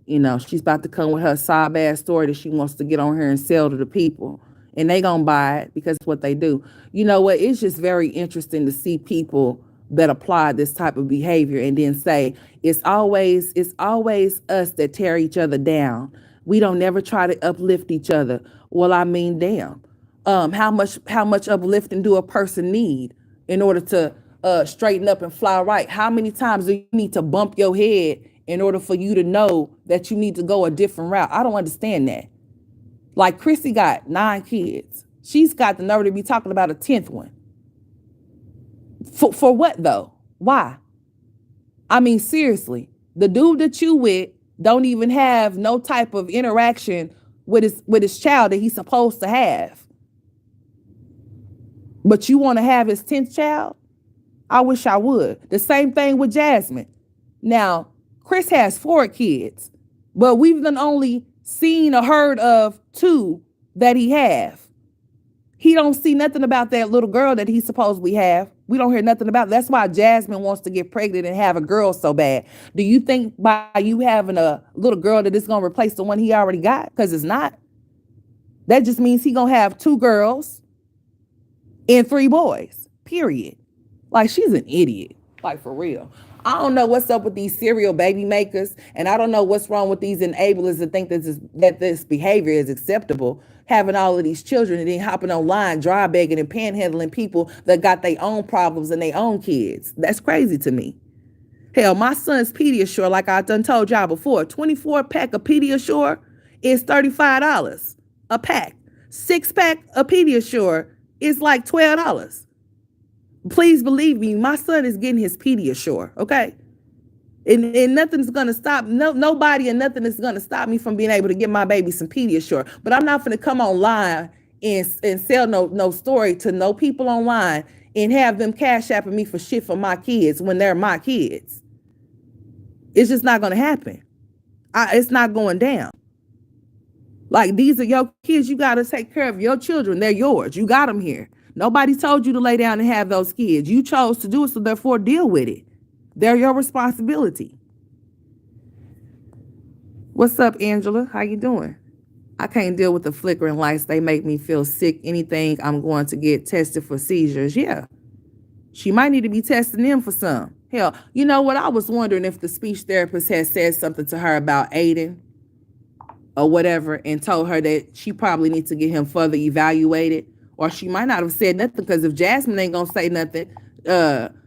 Speaker 1: She's about to come with her sob ass story that she wants to get on here and sell to the people. And they gonna buy it because it's what they do. You know what? It's just very interesting to see people that apply this type of behavior and then say it's always us that tear each other down. We don't never try to uplift each other. Well, I mean, damn. How much uplifting do a person need in order to straighten up and fly right? How many times do you need to bump your head in order for you to know that you need to go a different route? I don't understand that. Like Chrissy got 9 kids. She's got the nerve to be talking about a 10th one. For what though? Why? I mean, seriously, the dude that you with don't even have no type of interaction with his child that he's supposed to have. But you want to have his 10th child? I wish I would. The same thing with Jasmine. Now, Chris has 4 kids, but we've done only seen or heard of 2 that he have. He don't see nothing about that little girl that he supposedly have. We don't hear nothing about it. That's why Jasmine wants to get pregnant and have a girl so bad. Do you think by you having a little girl that it's going to replace the one he already got? Because it's not. That just means he going to have 2 girls and 3 boys, period. Like, she's an idiot. Like, for real. I don't know what's up with these serial baby makers, and I don't know what's wrong with these enablers that think that this behavior is acceptable. Having all of these children and then hopping online, dry begging and panhandling people that got their own problems and their own kids. That's crazy to me. Hell, my son's Pediasure, like I done told y'all before, 24-pack of Pediasure is $35 a pack. 6-pack of Pediasure is like $12. Please believe me, my son is getting his Pediasure, okay? And nothing's going to stop, nobody and nothing is going to stop me from being able to get my baby some Pediasure. But I'm not going to come online and sell no story to no people online and have them cash apping me for shit for my kids when they're my kids. It's just not going to happen. It's not going down. Like, these are your kids. You got to take care of your children. They're yours. You got them here. Nobody told you to lay down and have those kids. You chose to do it, so therefore deal with it. They're your responsibility. What's up, Angela? How you doing? I can't deal with the flickering lights. They make me feel sick. Anything, I'm going to get tested for seizures. Yeah. She might need to be testing them for some. Hell, you know what? I was wondering if the speech therapist had said something to her about Aiden or whatever and told her that she probably needs to get him further evaluated. Or she might not have said nothing, because if Jasmine ain't going to say nothing,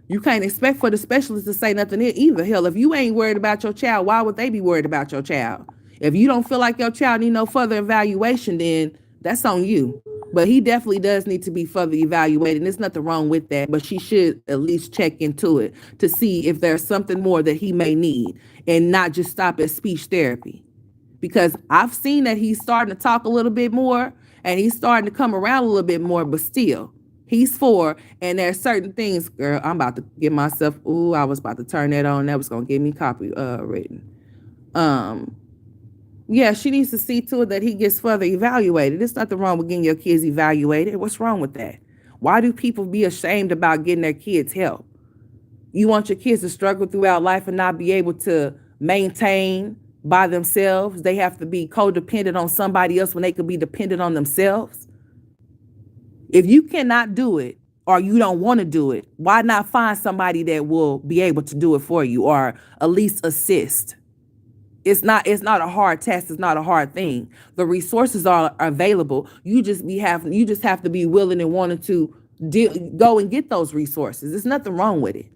Speaker 1: you can't expect for the specialist to say nothing either. Hell, if you ain't worried about your child, why would they be worried about your child? If you don't feel like your child need no further evaluation, then that's on you. But he definitely does need to be further evaluated. And there's nothing wrong with that. But she should at least check into it to see if there's something more that he may need and not just stop at speech therapy. Because I've seen that he's starting to talk a little bit more and he's starting to come around a little bit more, but still. He's 4, and there's certain things, girl, I'm about to get myself, I was about to turn that on. That was going to get me copy written. Yeah, she needs to see to it that he gets further evaluated. There's nothing wrong with getting your kids evaluated. What's wrong with that? Why do people be ashamed about getting their kids help? You want your kids to struggle throughout life and not be able to maintain by themselves? They have to be codependent on somebody else when they could be dependent on themselves? If you cannot do it or you don't want to do it, why not find somebody that will be able to do it for you or at least assist? It's not a hard task. It's not a hard thing. The resources are available. You just have to be willing and wanting to go and get those resources. There's nothing wrong with it.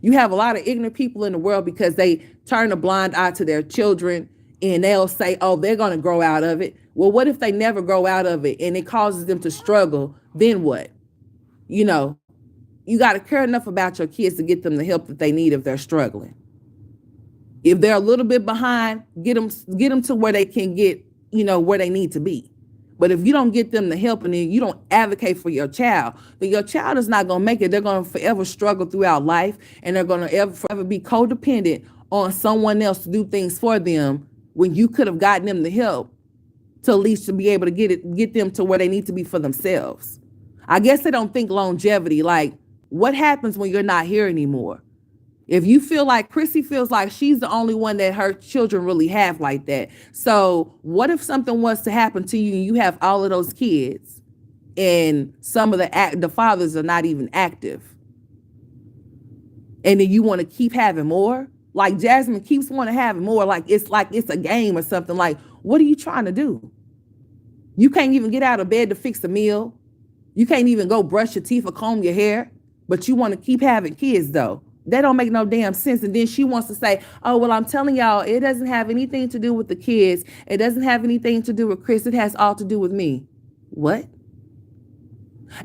Speaker 1: You have a lot of ignorant people in the world because they turn a blind eye to their children and they'll say, oh, they're going to grow out of it. Well, what if they never grow out of it and it causes them to struggle? Then what? You know, you got to care enough about your kids to get them the help that they need if they're struggling. If they're a little bit behind, get them to where they can get, where they need to be. But if you don't get them the help and then you don't advocate for your child, then your child is not going to make it. They're going to forever struggle throughout life, and they're going to forever be codependent on someone else to do things for them when you could have gotten them the help to at least to be able to get them to where they need to be for themselves. I guess they don't think longevity, like what happens when you're not here anymore? If you feel like Chrissy feels like she's the only one that her children really have like that. So what if something was to happen to you and you have all of those kids and some of the fathers are not even active? And then you want to keep having more? Like Jasmine keeps wanting to have more, like it's a game or something. Like, what are you trying to do? You can't even get out of bed to fix a meal. You can't even go brush your teeth or comb your hair, but you want to keep having kids though. That don't make no damn sense. And then she wants to say, oh, well, I'm telling y'all, it doesn't have anything to do with the kids. It doesn't have anything to do with Chris. It has all to do with me. What?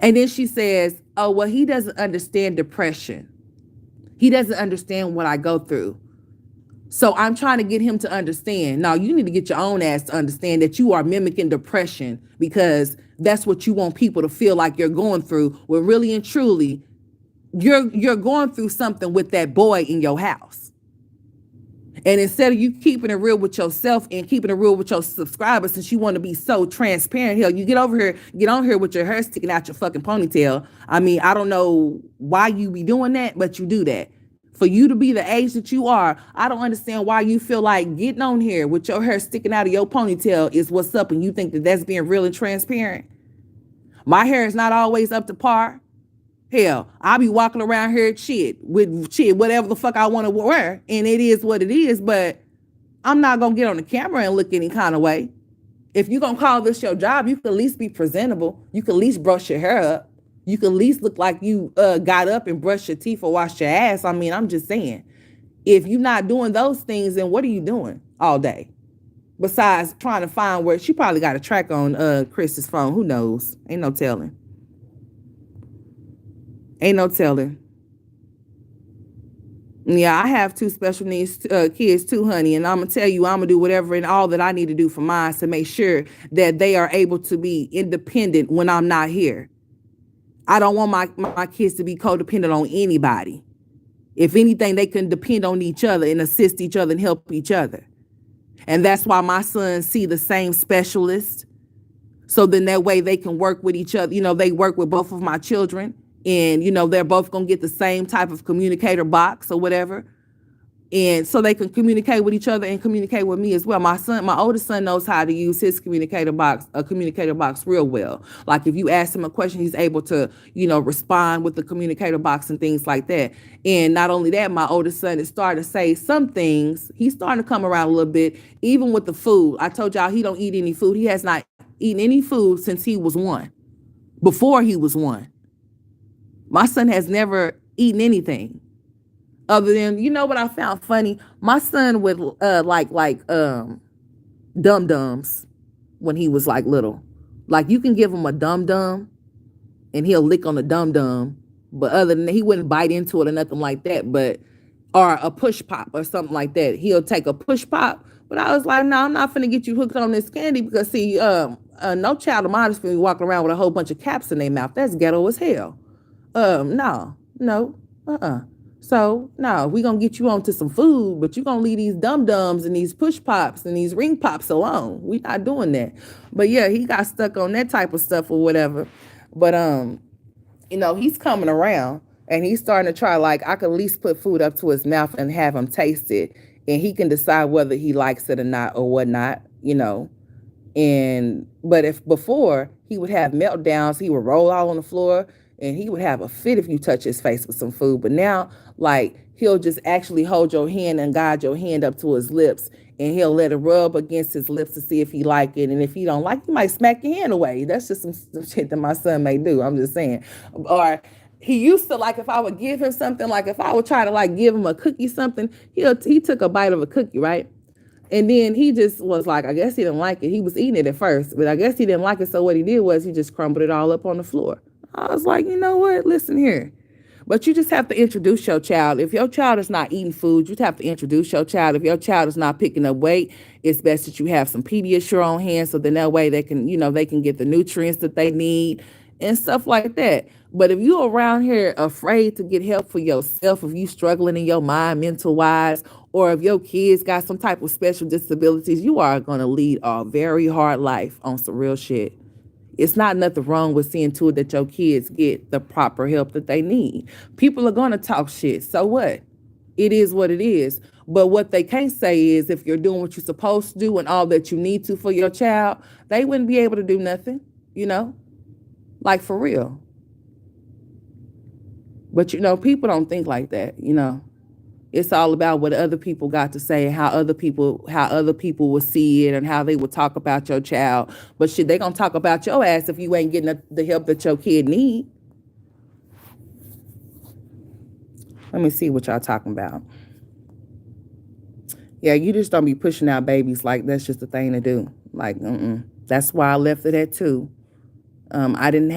Speaker 1: And then she says, oh, well, he doesn't understand depression. He doesn't understand what I go through. So I'm trying to get him to understand. Now you need to get your own ass to understand that you are mimicking depression because that's what you want people to feel like you're going through. When really and truly, you're going through something with that boy in your house. And instead of you keeping it real with yourself and keeping it real with your subscribers, since you want to be so transparent, hell, you get over here, get on here with your hair sticking out your fucking ponytail. I mean, I don't know why you be doing that, but you do that. For you to be the age that you are, I don't understand why you feel like getting on here with your hair sticking out of your ponytail is what's up, and you think that that's being real and transparent. My hair is not always up to par. Hell, I be walking around here with whatever the fuck I want to wear, and it is what it is, but I'm not going to get on the camera and look any kind of way. If you're going to call this your job, you can at least be presentable. You can at least brush your hair up. You can at least look like you got up and brushed your teeth or washed your ass. I mean, I'm just saying. If you're not doing those things, then what are you doing all day? Besides trying to find where she probably got a track on Chris's phone. Who knows? Ain't no telling. Ain't no telling. Yeah, I have two special needs kids too, honey. And I'm going to tell you, I'm going to do whatever and all that I need to do for mine to make sure that they are able to be independent when I'm not here. I don't want my kids to be codependent on anybody. If anything, they can depend on each other and assist each other and help each other. And that's why my sons see the same specialist. So then that way they can work with each other. You know, they work with both of my children. And, you know, they're both going to get the same type of communicator box or whatever. And so they can communicate with each other and communicate with me as well. My oldest son knows how to use his communicator box real well. Like if you ask him a question, he's able to, you know, respond with the communicator box and things like that. And not only that, my oldest son is starting to say some things. He's starting to come around a little bit, even with the food. I told y'all he don't eat any food. He has not eaten any food since he was 1. Before he was 1. My son has never eaten anything other than, you know what I found funny? My son would like dum-dums when he was like little. Like you can give him a dum-dum and he'll lick on the dum-dum, but other than that, he wouldn't bite into it or nothing like that, but or a push pop or something like that. He'll take a push pop, but I was like, no, I'm not finna get you hooked on this candy because see, no child of mine is finna be walking around with a whole bunch of caps in their mouth. That's ghetto as hell. No. So, no, we gonna get you onto some food, but you gonna leave these dum-dums and these push pops and these ring pops alone. We not doing that. But yeah, he got stuck on that type of stuff or whatever. But, you know, he's coming around and he's starting to try, like, I could at least put food up to his mouth and have him taste it. And he can decide whether he likes it or not or whatnot, you know. But if before he would have meltdowns, he would roll out on the floor and he would have a fit if you touch his face with some food. But now, like, he'll just actually hold your hand and guide your hand up to his lips, and he'll let it rub against his lips to see if he like it. And if he don't like it, he might smack your hand away. That's just some shit that my son may do. I'm just saying. Or he used to, like, if I would give him something, like if I would try to like give him a cookie something, he took a bite of a cookie, right? And then he just was like, I guess he didn't like it. He was eating it at first, but I guess he didn't like it. So what he did was he just crumbled it all up on the floor. I was like, you know what? Listen here. But you just have to introduce your child. If your child is not eating food, you have to introduce your child. If your child is not picking up weight, it's best that you have some Pediasure on hand so then that way they can, you know, they can get the nutrients that they need and stuff like that. But if you're around here afraid to get help for yourself, if you struggling in your mind, mental wise, or if your kids got some type of special disabilities, you are going to lead a very hard life on some real shit. It's not nothing wrong with seeing to it that your kids get the proper help that they need. People are going to talk shit. So what? It is what it is. But what they can't say is if you're doing what you're supposed to do and all that you need to for your child, they wouldn't be able to do nothing, you know, like for real. But, you know, people don't think like that, you know. It's all about what other people got to say, how other people will see it and how they will talk about your child. But shit, they gonna talk about your ass if you ain't getting the help that your kid need. Let me see what y'all talking about. Yeah, you just don't be pushing out babies like that's just a thing to do. Like, That's why I left it at 2. I didn't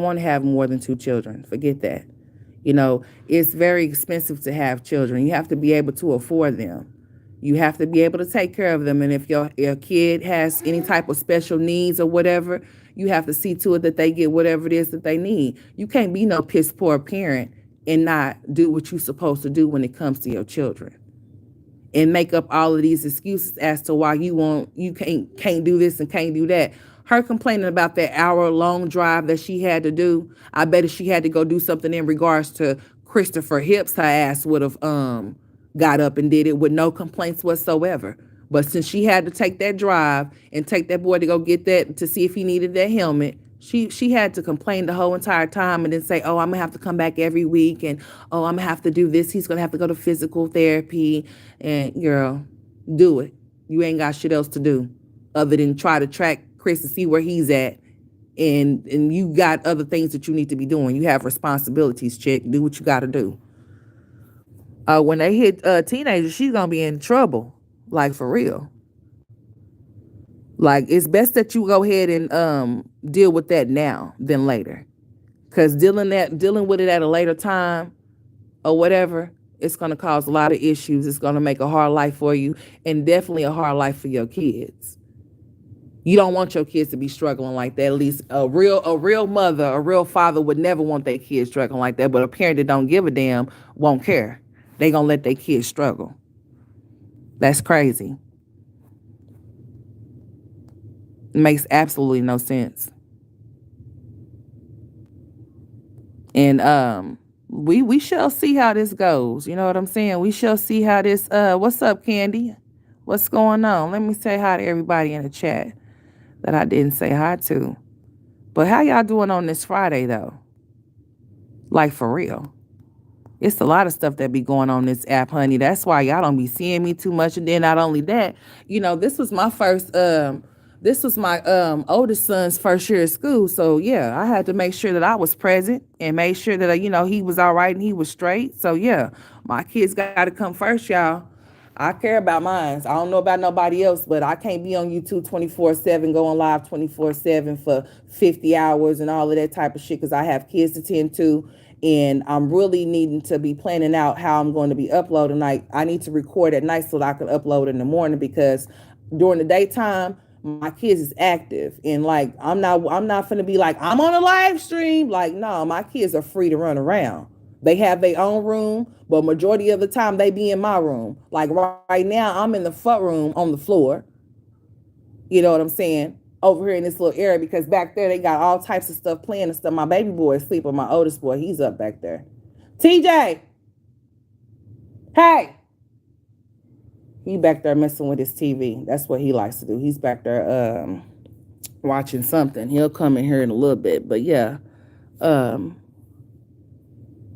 Speaker 1: want to have more than 2 children. Forget that. You know, it's very expensive to have children. You have to be able to afford them. You have to be able to take care of them. And if your kid has any type of special needs or whatever, you have to see to it that they get whatever it is that they need. You can't be no piss poor parent and not do what you're supposed to do when it comes to your children, and make up all of these excuses as to why you can't do this and can't do that. Her complaining about that hour-long drive that she had to do, I bet if she had to go do something in regards to Christopher Hips, her ass would have got up and did it with no complaints whatsoever. But since she had to take that drive and take that boy to go get that to see if he needed that helmet, she had to complain the whole entire time and then say, oh, I'm gonna have to come back every week, and oh, I'm gonna have to do this. He's gonna have to go to physical therapy. And girl, do it. You ain't got shit else to do other than try to track Chris and see where he's at. And you got other things that you need to be doing. You have responsibilities, chick. Do what you gotta do. When they hit teenagers, she's gonna be in trouble. Like, for real. Like, it's best that you go ahead and deal with that now than later. Cause dealing with it at a later time or whatever, it's gonna cause a lot of issues. It's gonna make a hard life for you, and definitely a hard life for your kids. You don't want your kids to be struggling like that. At least a real mother, a real father would never want their kids struggling like that. But a parent that don't give a damn won't care. They gonna let their kids struggle. That's crazy. It makes absolutely no sense. And we shall see how this goes. You know what I'm saying? We shall see how this what's up, Candy? What's going on? Let me say hi to everybody in the chat that I didn't say hi to. But how y'all doing on this Friday though? Like, for real. It's a lot of stuff that be going on this app, honey. That's why y'all don't be seeing me too much. And then not only that, this was my oldest son's first year of school. So yeah, I had to make sure that I was present and make sure that he was all right and he was straight. So yeah, my kids got to come first, y'all. I care about mine. I don't know about nobody else, but I can't be on YouTube 24/7, going live 24/7 for 50 hours and all of that type of shit, because I have kids to tend to, and I'm really needing to be planning out how I'm going to be uploading. Like, I need to record at night so that I can upload in the morning, because during the daytime, my kids is active, and like I'm not finna be like, I'm on a live stream. Like, no, my kids are free to run around. They have their own room, but majority of the time they be in my room. Like right now, I'm in the front room on the floor. You know what I'm saying? Over here in this little area, because back there they got all types of stuff playing and stuff. My baby boy is asleep, but my oldest boy, he's up back there. TJ, hey. He back there messing with his TV. That's what he likes to do. He's back there watching something. He'll come in here in a little bit. But yeah,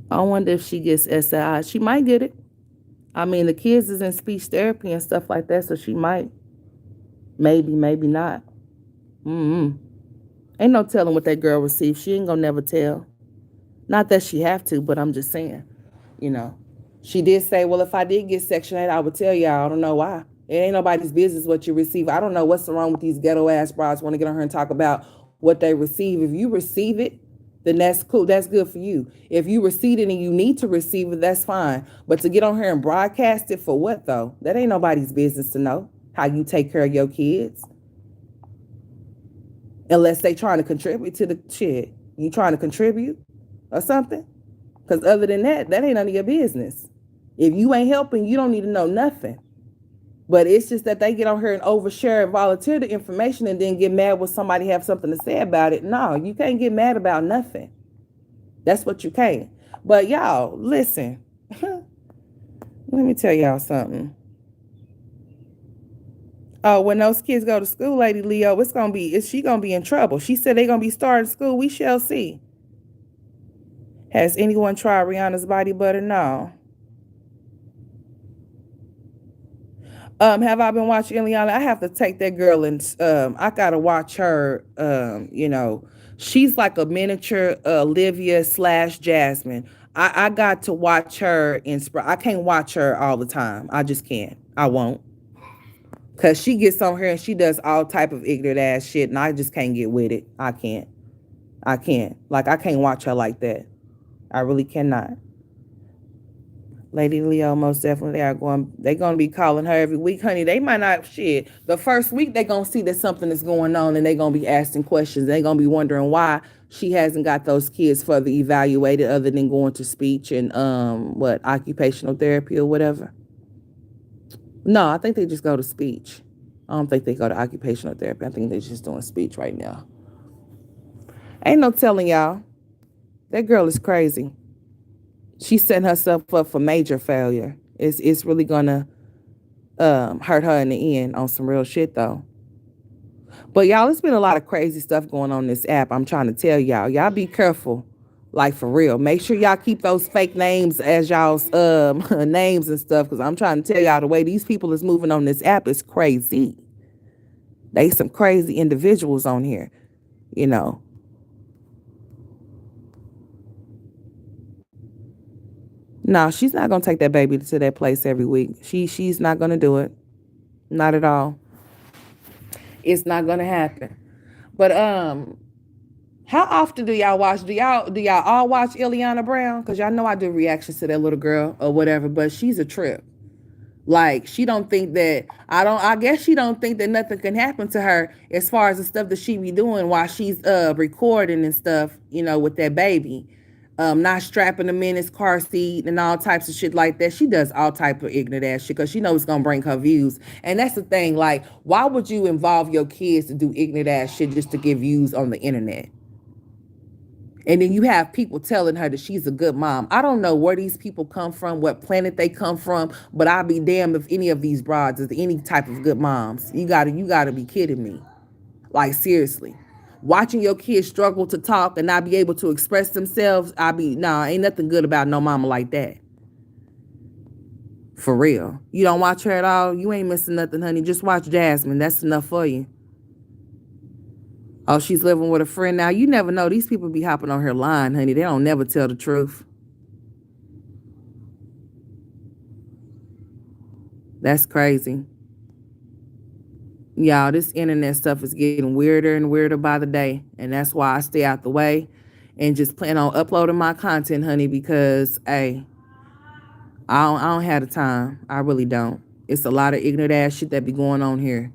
Speaker 1: I wonder if she gets SI. She might get it. I mean, the kids is in speech therapy and stuff like that, so she might. Maybe not. Ain't no telling what that girl received. She ain't gonna never tell. Not that she have to, but I'm just saying, She did say, well, if I did get Section 8, I would tell y'all. I don't know why. It ain't nobody's business what you receive. I don't know what's wrong with these ghetto ass brides want to get on her and talk about what they receive. If you receive it, then that's cool. That's good for you. If you receive it and you need to receive it, that's fine. But to get on here and broadcast it for what, though? That ain't nobody's business to know how you take care of your kids. Unless they trying to contribute to the shit. You trying to contribute or something? Because other than that, that ain't none of your business. If you ain't helping, you don't need to know nothing. But it's just that they get on here and overshare and volunteer the information and then get mad when somebody have something to say about it. No, you can't get mad about nothing. That's what you can't. But y'all, listen. Let me tell y'all something. Oh, when those kids go to school, Lady Leo, is she gonna be in trouble? She said they're gonna be starting school. We shall see. Has anyone tried Rihanna's body butter? No. Have I been watching Ileana? I have to take that girl and I gotta watch her. She's like a miniature Olivia / Jasmine. I got to watch her I can't watch her all the time. I just can't. I won't. Cause she gets on here and she does all type of ignorant ass shit, and I just can't get with it. I can't. Like, I can't watch her like that. I really cannot. Lady Leo, most definitely they're gonna be calling her every week, honey. They might not shit. The first week they gonna see that something is going on and they gonna be asking questions. They gonna be wondering why she hasn't got those kids further evaluated other than going to speech and what occupational therapy or whatever. No, I think they just go to speech. I don't think they go to occupational therapy. I think they're just doing speech right now. Ain't no telling y'all. That girl is crazy. She's setting herself up for major failure. It's really gonna hurt her in the end on some real shit though. But y'all, it's been a lot of crazy stuff going on this app. I'm trying to tell y'all. Y'all be careful. Like for real. Make sure y'all keep those fake names as y'all's names and stuff. Cause I'm trying to tell y'all the way these people is moving on this app is crazy. They some crazy individuals on here, you know. No, she's not gonna take that baby to that place every week. She's not gonna do it. Not at all. It's not gonna happen. But how often do y'all watch? Do y'all all watch Ileana Brown? Cause y'all know I do reactions to that little girl or whatever. But she's a trip. Like she don't think that I guess she don't think that nothing can happen to her as far as the stuff that she be doing while she's recording and stuff, you know, with that baby. Not strapping them in his car seat and all types of shit like that. She does all type of ignorant ass shit because she knows it's gonna bring her views. And that's the thing, like, why would you involve your kids to do ignorant ass shit just to get views on the internet? And then you have people telling her that she's a good mom. I don't know where these people come from, what planet they come from, but I'll be damned if any of these broads is any type of good moms. You gotta be kidding me. Like seriously. Watching your kids struggle to talk and not be able to express themselves, ain't nothing good about no mama like that. For real. You don't watch her at all, you ain't missing nothing, honey. Just watch Jasmine. That's enough for you. Oh, she's living with a friend now. You never know. These people be hopping on her line, honey. They don't never tell the truth. That's crazy. Y'all, this internet stuff is getting weirder and weirder by the day. And that's why I stay out the way and just plan on uploading my content, honey, because, hey, I don't have the time. I really don't. It's a lot of ignorant ass shit that be going on here.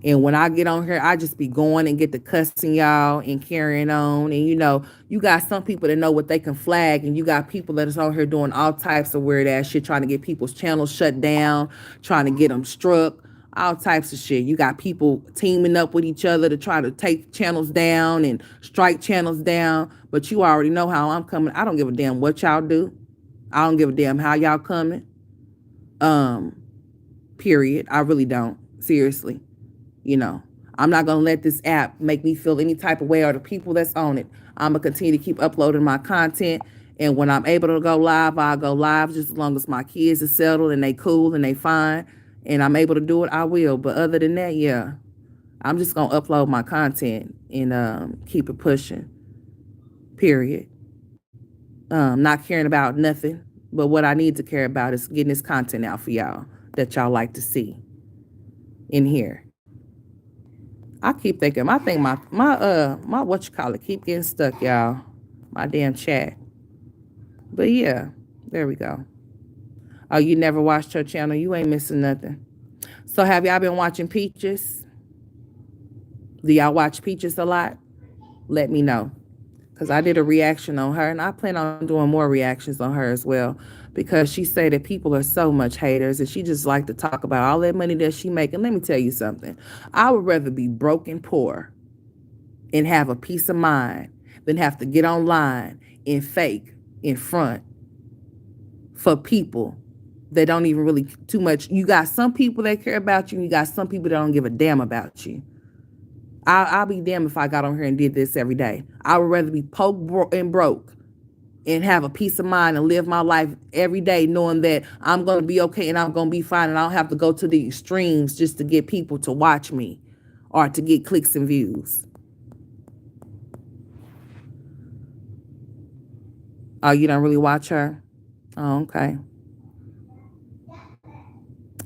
Speaker 1: And when I get on here, I just be going and get the cussing y'all and carrying on. And, you know, you got some people that know what they can flag. And you got people that is on here doing all types of weird ass shit, trying to get people's channels shut down, trying to get them struck, all types of shit. You got people teaming up with each other to try to take channels down and strike channels down. But you already know how I'm coming. I don't give a damn what y'all do. I don't give a damn how y'all coming. Period. I really don't. Seriously. You know, I'm not going to let this app make me feel any type of way or the people that's on it. I'm going to continue to keep uploading my content. And when I'm able to go live, I'll go live just as long as my kids are settled and they cool and they fine. And I'm able to do it, I will. But other than that, yeah, I'm just going to upload my content and keep it pushing. Period. Not caring about nothing. But what I need to care about is getting this content out for y'all that y'all like to see in here. I keep thinking, my what you call it keep getting stuck, y'all. My damn chat. But yeah, there we go. Oh, you never watched her channel? You ain't missing nothing. So have y'all been watching Peaches? Do y'all watch Peaches a lot? Let me know. Because I did a reaction on her, and I plan on doing more reactions on her as well. Because she said that people are so much haters, and she just like to talk about all that money that she making. Let me tell you something. I would rather be broke and poor and have a peace of mind than have to get online and fake in front for people that don't even really too much. You got some people that care about you, and you got some people that don't give a damn about you. I'll be damned if I got on here and did this every day. I would rather be broke and have a peace of mind and live my life every day knowing that I'm going to be okay and I'm going to be fine and I don't have to go to the extremes just to get people to watch me or to get clicks and views. Oh, you don't really watch her? Oh, okay.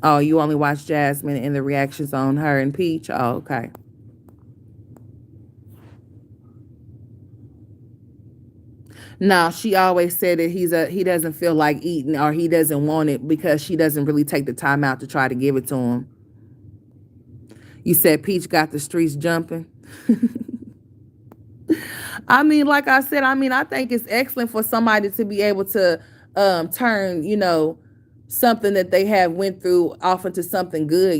Speaker 1: Oh, you only watch Jasmine and the reactions on her and Peach? Oh, okay. No, she always said that he doesn't feel like eating or he doesn't want it because she doesn't really take the time out to try to give it to him. You said Peach got the streets jumping. I mean, like I said, I mean, I think it's excellent for somebody to be able to turn, something that they have went through off into something good,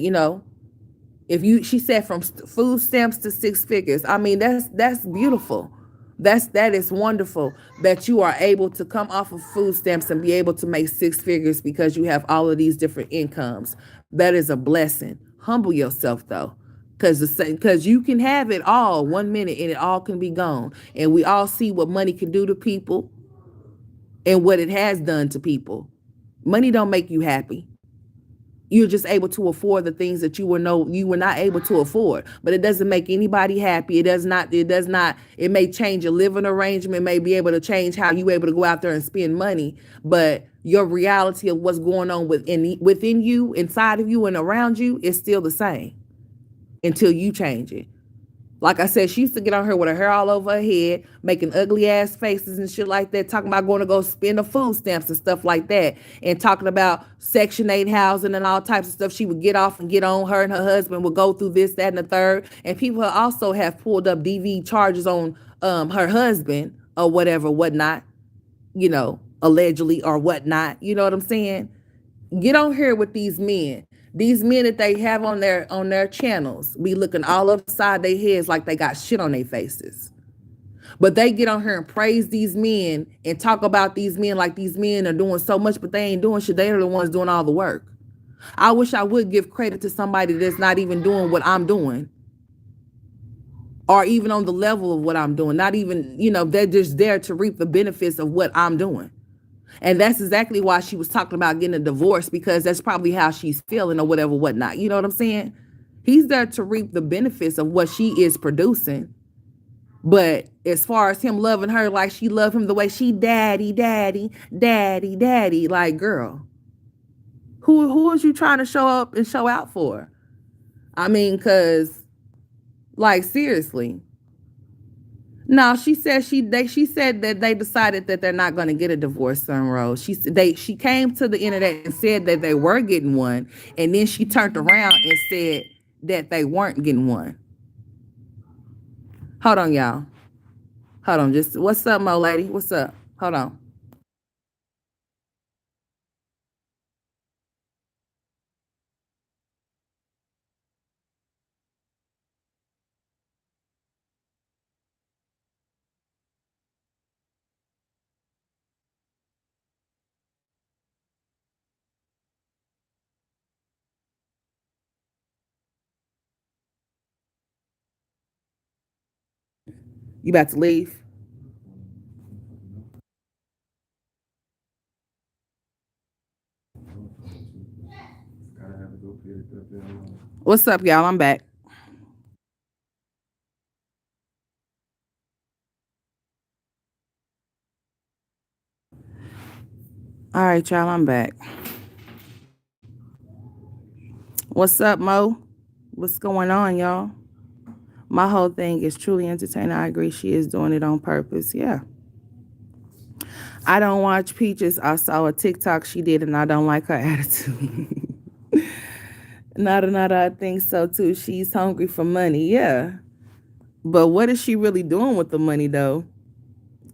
Speaker 1: If you, she said from food stamps to six figures. I mean, that's beautiful. That is wonderful that you are able to come off of food stamps and be able to make six figures because you have all of these different incomes. That is a blessing. Humble yourself though, because you can have it all 1 minute and it all can be gone. And we all see what money can do to people and what it has done to people. Money don't make you happy. You're just able to afford the things that you were not able to afford. But it doesn't make anybody happy. It may change your living arrangement, may be able to change how you able to go out there and spend money. But your reality of what's going on within you, inside of you and around you is still the same until you change it. Like I said, she used to get on her with her hair all over her head, making ugly ass faces and shit like that, talking about going to go spend the food stamps and stuff like that, and talking about Section 8 housing and all types of stuff. She would get off and get on. Her and her husband would go through this, that, and the third. And people also have pulled up DV charges on her husband or whatever, whatnot, allegedly or whatnot. You know what I'm saying? Get on here with these men. These men that they have on their channels be looking all upside their heads like they got shit on their faces. But they get on here and praise these men and talk about these men like these men are doing so much, but they ain't doing shit. They are the ones doing all the work. I wish I would give credit to somebody that's not even doing what I'm doing, or even on the level of what I'm doing. Not even, they're just there to reap the benefits of what I'm doing. And that's exactly why she was talking about getting a divorce, because that's probably how she's feeling or whatever, whatnot. You know what I'm saying? He's there to reap the benefits of what she is producing. But as far as him loving her like she loved him the way she daddy, daddy, daddy, daddy, like, girl, who is you trying to show up and show out for? I mean, because, like, seriously. No, she said she said that they decided that they're not going to get a divorce, Sunrose. She came to the internet and said that they were getting one, and then she turned around and said that they weren't getting one. Hold on, y'all. Hold on, just what's up, Mo lady? What's up? Hold on. You about to leave? What's up, y'all? I'm back. All right, y'all. I'm back. What's up, Mo? What's going on, y'all? My whole thing is truly entertaining. I agree. She is doing it on purpose. Yeah. I don't watch Peaches. I saw a TikTok she did, and I don't like her attitude. Nada, I think so too. She's hungry for money. Yeah. But what is she really doing with the money, though?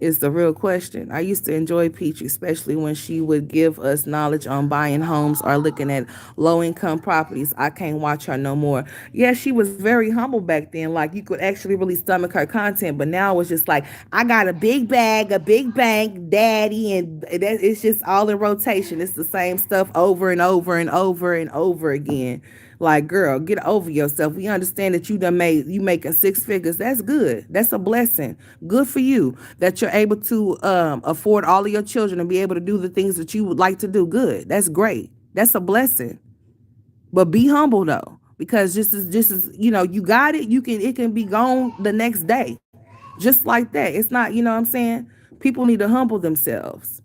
Speaker 1: Is the real question. I used to enjoy Peach, especially when she would give us knowledge on buying homes or looking at low income properties. I can't watch her no more. Yeah, she was very humble back then. Like, you could actually really stomach her content, but now it's just like, I got a big bag, a big bank, daddy, and it's just all in rotation. It's the same stuff over and over and over and over again. Like, girl, get over yourself. We understand that you making six figures. That's good. That's a blessing. Good for you that you're able to afford all of your children and be able to do the things that you would like to do. Good. That's great. That's a blessing. But be humble though, because just as you got it. It can be gone the next day, just like that. It's not. You know what I'm saying? People need to humble themselves.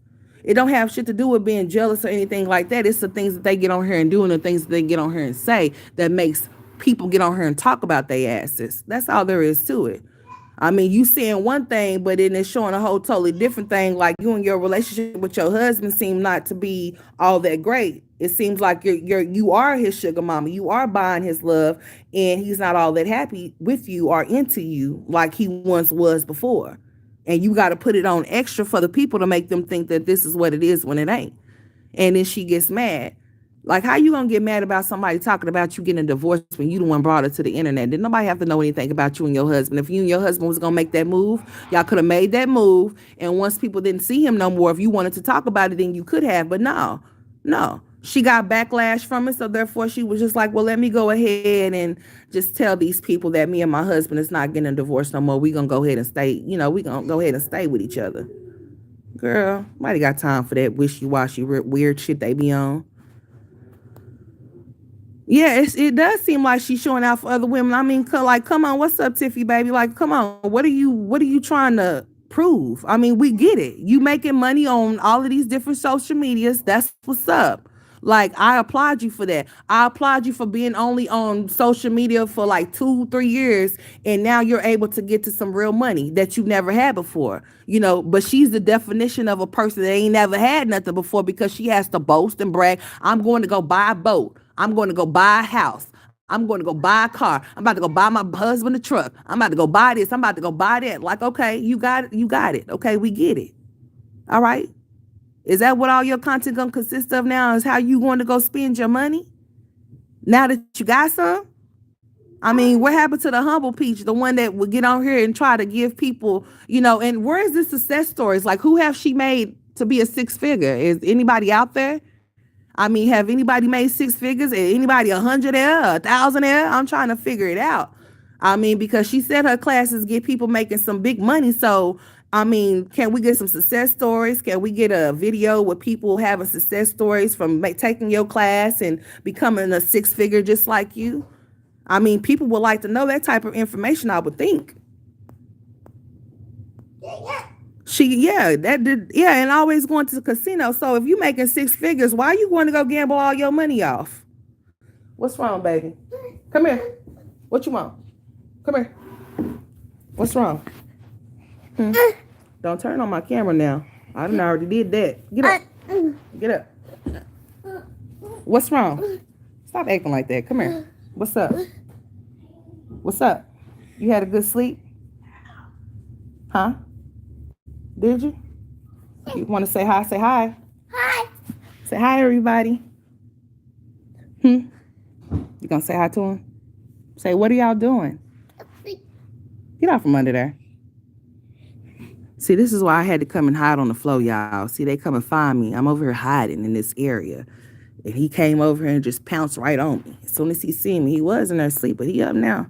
Speaker 1: It don't have shit to do with being jealous or anything like that. It's the things that they get on here and do and the things that they get on here and say that makes people get on here and talk about their asses. That's all there is to it. I mean, you saying one thing, but then it's showing a whole totally different thing. Like you and your relationship with your husband seem not to be all that great. It seems like you are his sugar mama. You are buying his love, and he's not all that happy with you or into you like he once was before. And you got to put it on extra for the people to make them think that this is what it is when it ain't. And then she gets mad. Like, how you gonna get mad about somebody talking about you getting a divorce when you the one brought it to the internet? Did nobody have to know anything about you and your husband? If you and your husband was gonna make that move, y'all could have made that move. And once people didn't see him no more, if you wanted to talk about it, then you could have. But no. She got backlash from it, so therefore she was just like, well, let me go ahead and just tell these people that me and my husband is not getting a divorce no more. We gonna go ahead and stay, we gonna go ahead and stay with each other. Girl, nobody got time for that wishy-washy weird shit they be on. Yeah, it does seem like she's showing out for other women. I mean, like, come on, what's up, Tiffy, baby? Like, come on, what are you trying to prove? I mean, we get it. You making money on all of these different social medias. That's what's up. Like, I applaud you for that. I applaud you for being only on social media for like 2-3 years, and now you're able to get to some real money that you never had before. But she's the definition of a person that ain't never had nothing before because she has to boast and brag. I'm going to go buy a boat. I'm going to go buy a house. I'm going to go buy a car. I'm about to go buy my husband a truck. I'm about to go buy this. I'm about to go buy that. Like, okay, you got it. You got it. Okay, we get it. All right. Is that what all your content going to consist of now? Is how you going to go spend your money? Now that you got some? I mean, what happened to the humble peach, the one that would get on here and try to give people, and where is the success stories? Like, who have she made to be a six figure? Is anybody out there? I mean, have anybody made six figures? Anybody 100 there, 1,000 there? I'm trying to figure it out. I mean, because she said her classes get people making some big money. So, I mean, can we get some success stories? Can we get a video with people having success stories from taking your class and becoming a six figure just like you? I mean, people would like to know that type of information, I would think. And always going to the casino. So if you making six figures, why are you going to go gamble all your money off? What's wrong, baby? Come here. What you want? Come here. What's wrong? Don't turn on my camera now. I done already did that. Get up. Get up. What's wrong? Stop acting like that. Come here. What's up? What's up? You had a good sleep? Huh? Did you? You want to say hi? Say hi.
Speaker 2: Hi.
Speaker 1: Say hi, everybody. You gonna say hi to him? Say, what are y'all doing? Get out from under there. See, this is why I had to come and hide on the floor, y'all. See, they come and find me. I'm over here hiding in this area. And he came over here and just pounced right on me. As soon as he seen me, he was in there asleep, but he up now.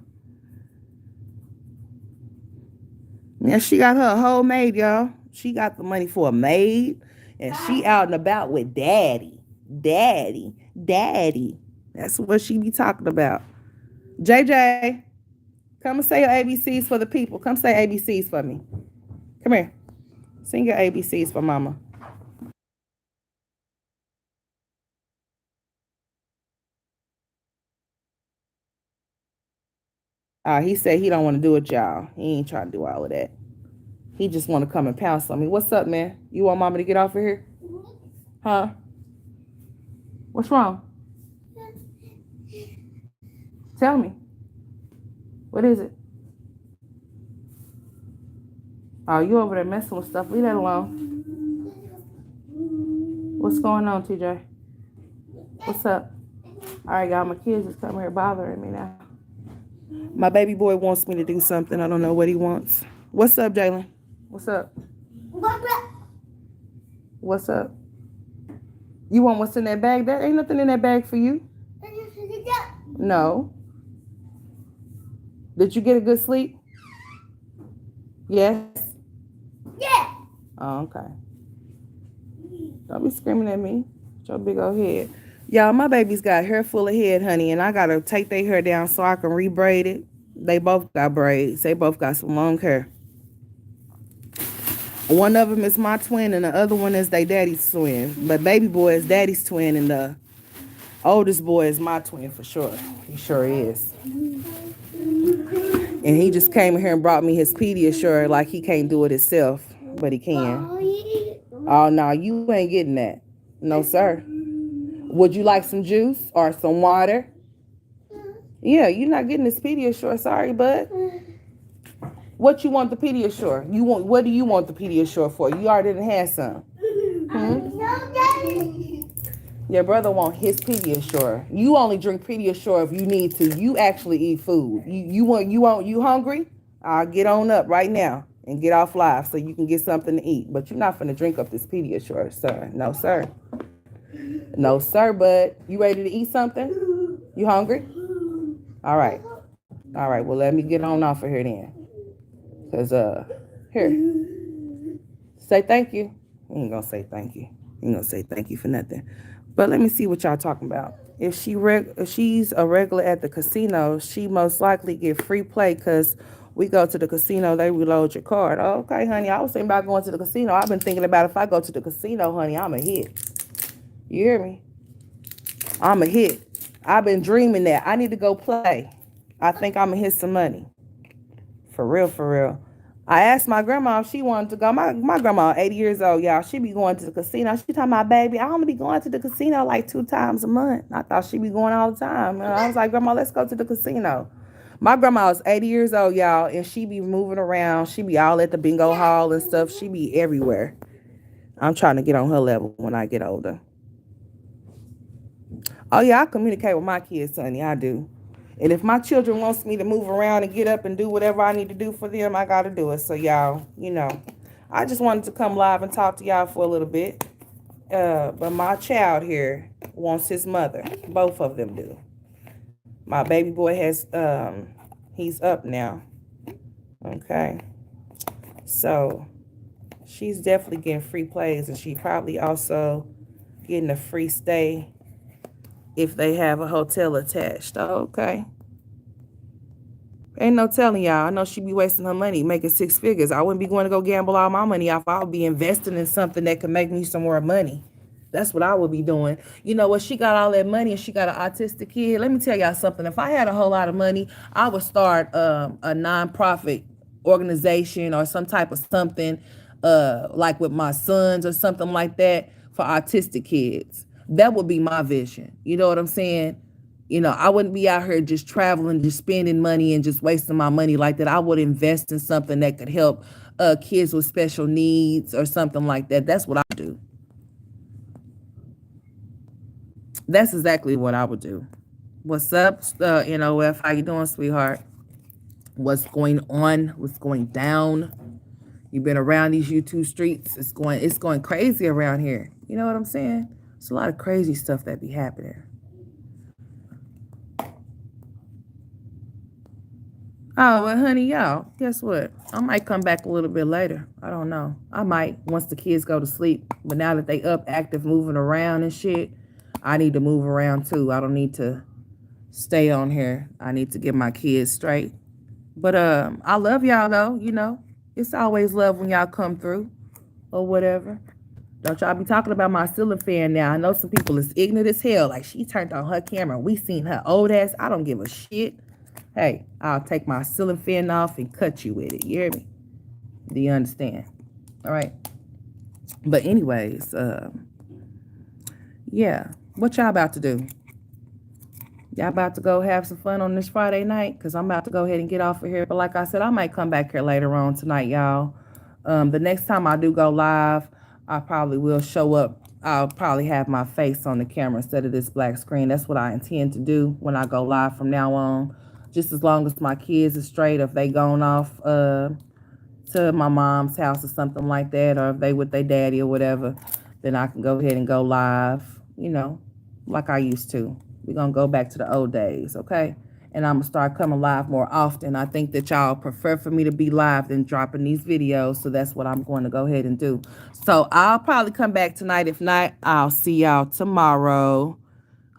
Speaker 1: Yeah, she got her a whole maid, y'all. She got the money for a maid, and she out and about with daddy. That's what she be talking about. JJ, come and say your ABCs for the people. Come say ABCs for me. Come here. Sing your ABCs for mama. He said he don't want to do it, y'all. He ain't trying to do all of that. He just want to come and pounce on me. What's up, man? You want mama to get off of here? Huh? What's wrong? Tell me. What is it? Oh, you over there messing with stuff. Leave that alone. What's going on, TJ? What's up? All right, y'all. My kids is coming here bothering me now. My baby boy wants me to do something. I don't know what he wants. What's up, Jalen? What's up? What's up? You want what's in that bag? There ain't nothing in that bag for you. No. Did you get a good sleep? Yes?
Speaker 2: Yeah.
Speaker 1: Oh, okay. Don't be screaming at me. With your big old head. Y'all, my baby's got hair full of head, honey, and I got to take their hair down so I can rebraid it. They both got braids. They both got some long hair. One of them is my twin, and the other one is their daddy's twin. But baby boy is daddy's twin, and the oldest boy is my twin for sure. He sure is. And he just came in here and brought me his Pediasure like he can't do it himself, but he can. Oh, no, you ain't getting that. No, sir. Would you like some juice or some water? Yeah, you're not getting this Pediasure. Sorry, bud. What you want the Pediasure? You want? What do you want the Pediasure for? You already didn't have some. Your brother want his Pediasure. You only drink Pediasure if you need to. You actually eat food. You hungry? I'll get on up right now and get off live so you can get something to eat. But you're not finna drink up this Pediasure, sir. No, sir. No, sir, bud. You ready to eat something? You hungry? All right. All right. Well, let me get on off of here then. Cause here. Say thank you. You ain't gonna say thank you. You ain't gonna say thank you for nothing. But let me see what y'all talking about. If she's a regular at the casino, she most likely get free play because we go to the casino, they reload your card. Oh, okay, honey. I was thinking about going to the casino. I've been thinking about if I go to the casino, honey, I'm a hit. You hear me? I'm a hit. I've been dreaming that. I need to go play. I think I'm gonna hit some money. For real, for real. I asked my grandma if she wanted to go. My grandma, 80 years old, y'all. She be going to the casino. She talking about, baby, I only be going to the casino like 2 times a month. I thought she be going all the time. And I was like, grandma, let's go to the casino. My grandma is 80 years old, y'all, and she be moving around. She be all at the bingo hall and stuff. She be everywhere. I'm trying to get on her level when I get older. Oh, yeah, I communicate with my kids, honey. I do. And if my children wants me to move around and get up and do whatever I need to do for them, I got to do it. So, y'all, I just wanted to come live and talk to y'all for a little bit. But my child here wants his mother. Both of them do. My baby boy he's up now. Okay. So, she's definitely getting free plays, and she probably also getting a free stay if they have a hotel attached. Oh, okay. Ain't no telling y'all. I know she be wasting her money making 6 figures. I wouldn't be going to go gamble all my money off. I would be investing in something that could make me some more money. That's what I would be doing. You know what? She got all that money and she got an autistic kid. Let me tell y'all something. If I had a whole lot of money, I would start a nonprofit organization or some type of something like with my sons or something like that for autistic kids. That would be my vision. You know what I'm saying? I wouldn't be out here just traveling, just spending money and just wasting my money like that. I would invest in something that could help kids with special needs or something like that. That's what I would do. That's exactly what I would do. What's up, NOF? How you doing, sweetheart? What's going on? What's going down? You've been around these YouTube streets. It's going crazy around here. You know what I'm saying? It's a lot of crazy stuff that be happening. Oh, well, honey, y'all, guess what? I might come back a little bit later. I don't know. I might once the kids go to sleep. But now that they up, active, moving around and shit, I need to move around too. I don't need to stay on here. I need to get my kids straight. But I love y'all though. It's always love when y'all come through or whatever. Don't y'all be talking about my ceiling fan now. I know some people is ignorant as hell. Like she turned on her camera. We seen her old ass. I don't give a shit. Hey, I'll take my ceiling fan off and cut you with it. You hear me? Do you understand? All right. But anyways, yeah. What y'all about to do? Y'all about to go have some fun on this Friday night? Because I'm about to go ahead and get off of here. But like I said, I might come back here later on tonight, y'all. The next time I do go live, I probably will show up. I'll probably have my face on the camera instead of this black screen. That's what I intend to do when I go live from now on. Just as long as my kids are straight, if they gone off to my mom's house or something like that, or if they with their daddy or whatever, then I can go ahead and go live, like I used to. We're going to go back to the old days, okay? And I'm going to start coming live more often. I think that y'all prefer for me to be live than dropping these videos, so that's what I'm going to go ahead and do. So I'll probably come back tonight. If not, I'll see y'all tomorrow.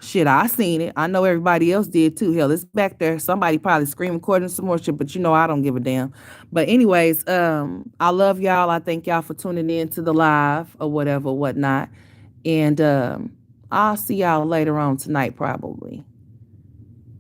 Speaker 1: Shit, I seen it. I know everybody else did too. Hell, it's back there. Somebody probably screaming, recording some more shit, but I don't give a damn. But anyways, I love y'all. I thank y'all for tuning in to the live or whatever, whatnot. And I'll see y'all later on tonight, probably.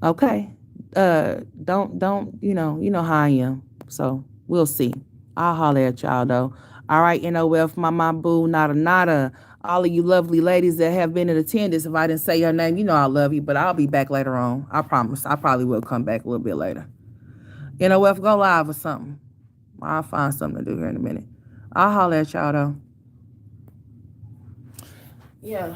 Speaker 1: Okay. don't you know how I am. So we'll see. I'll holler at y'all though. All right, NOF, my boo, nada nada. All of you lovely ladies that have been in attendance. If I didn't say your name, you know I love you, but I'll be back later on. I promise. I probably will come back a little bit later. NOF, go live or something. I'll find something to do here in a minute. I'll holler at y'all though. Yeah.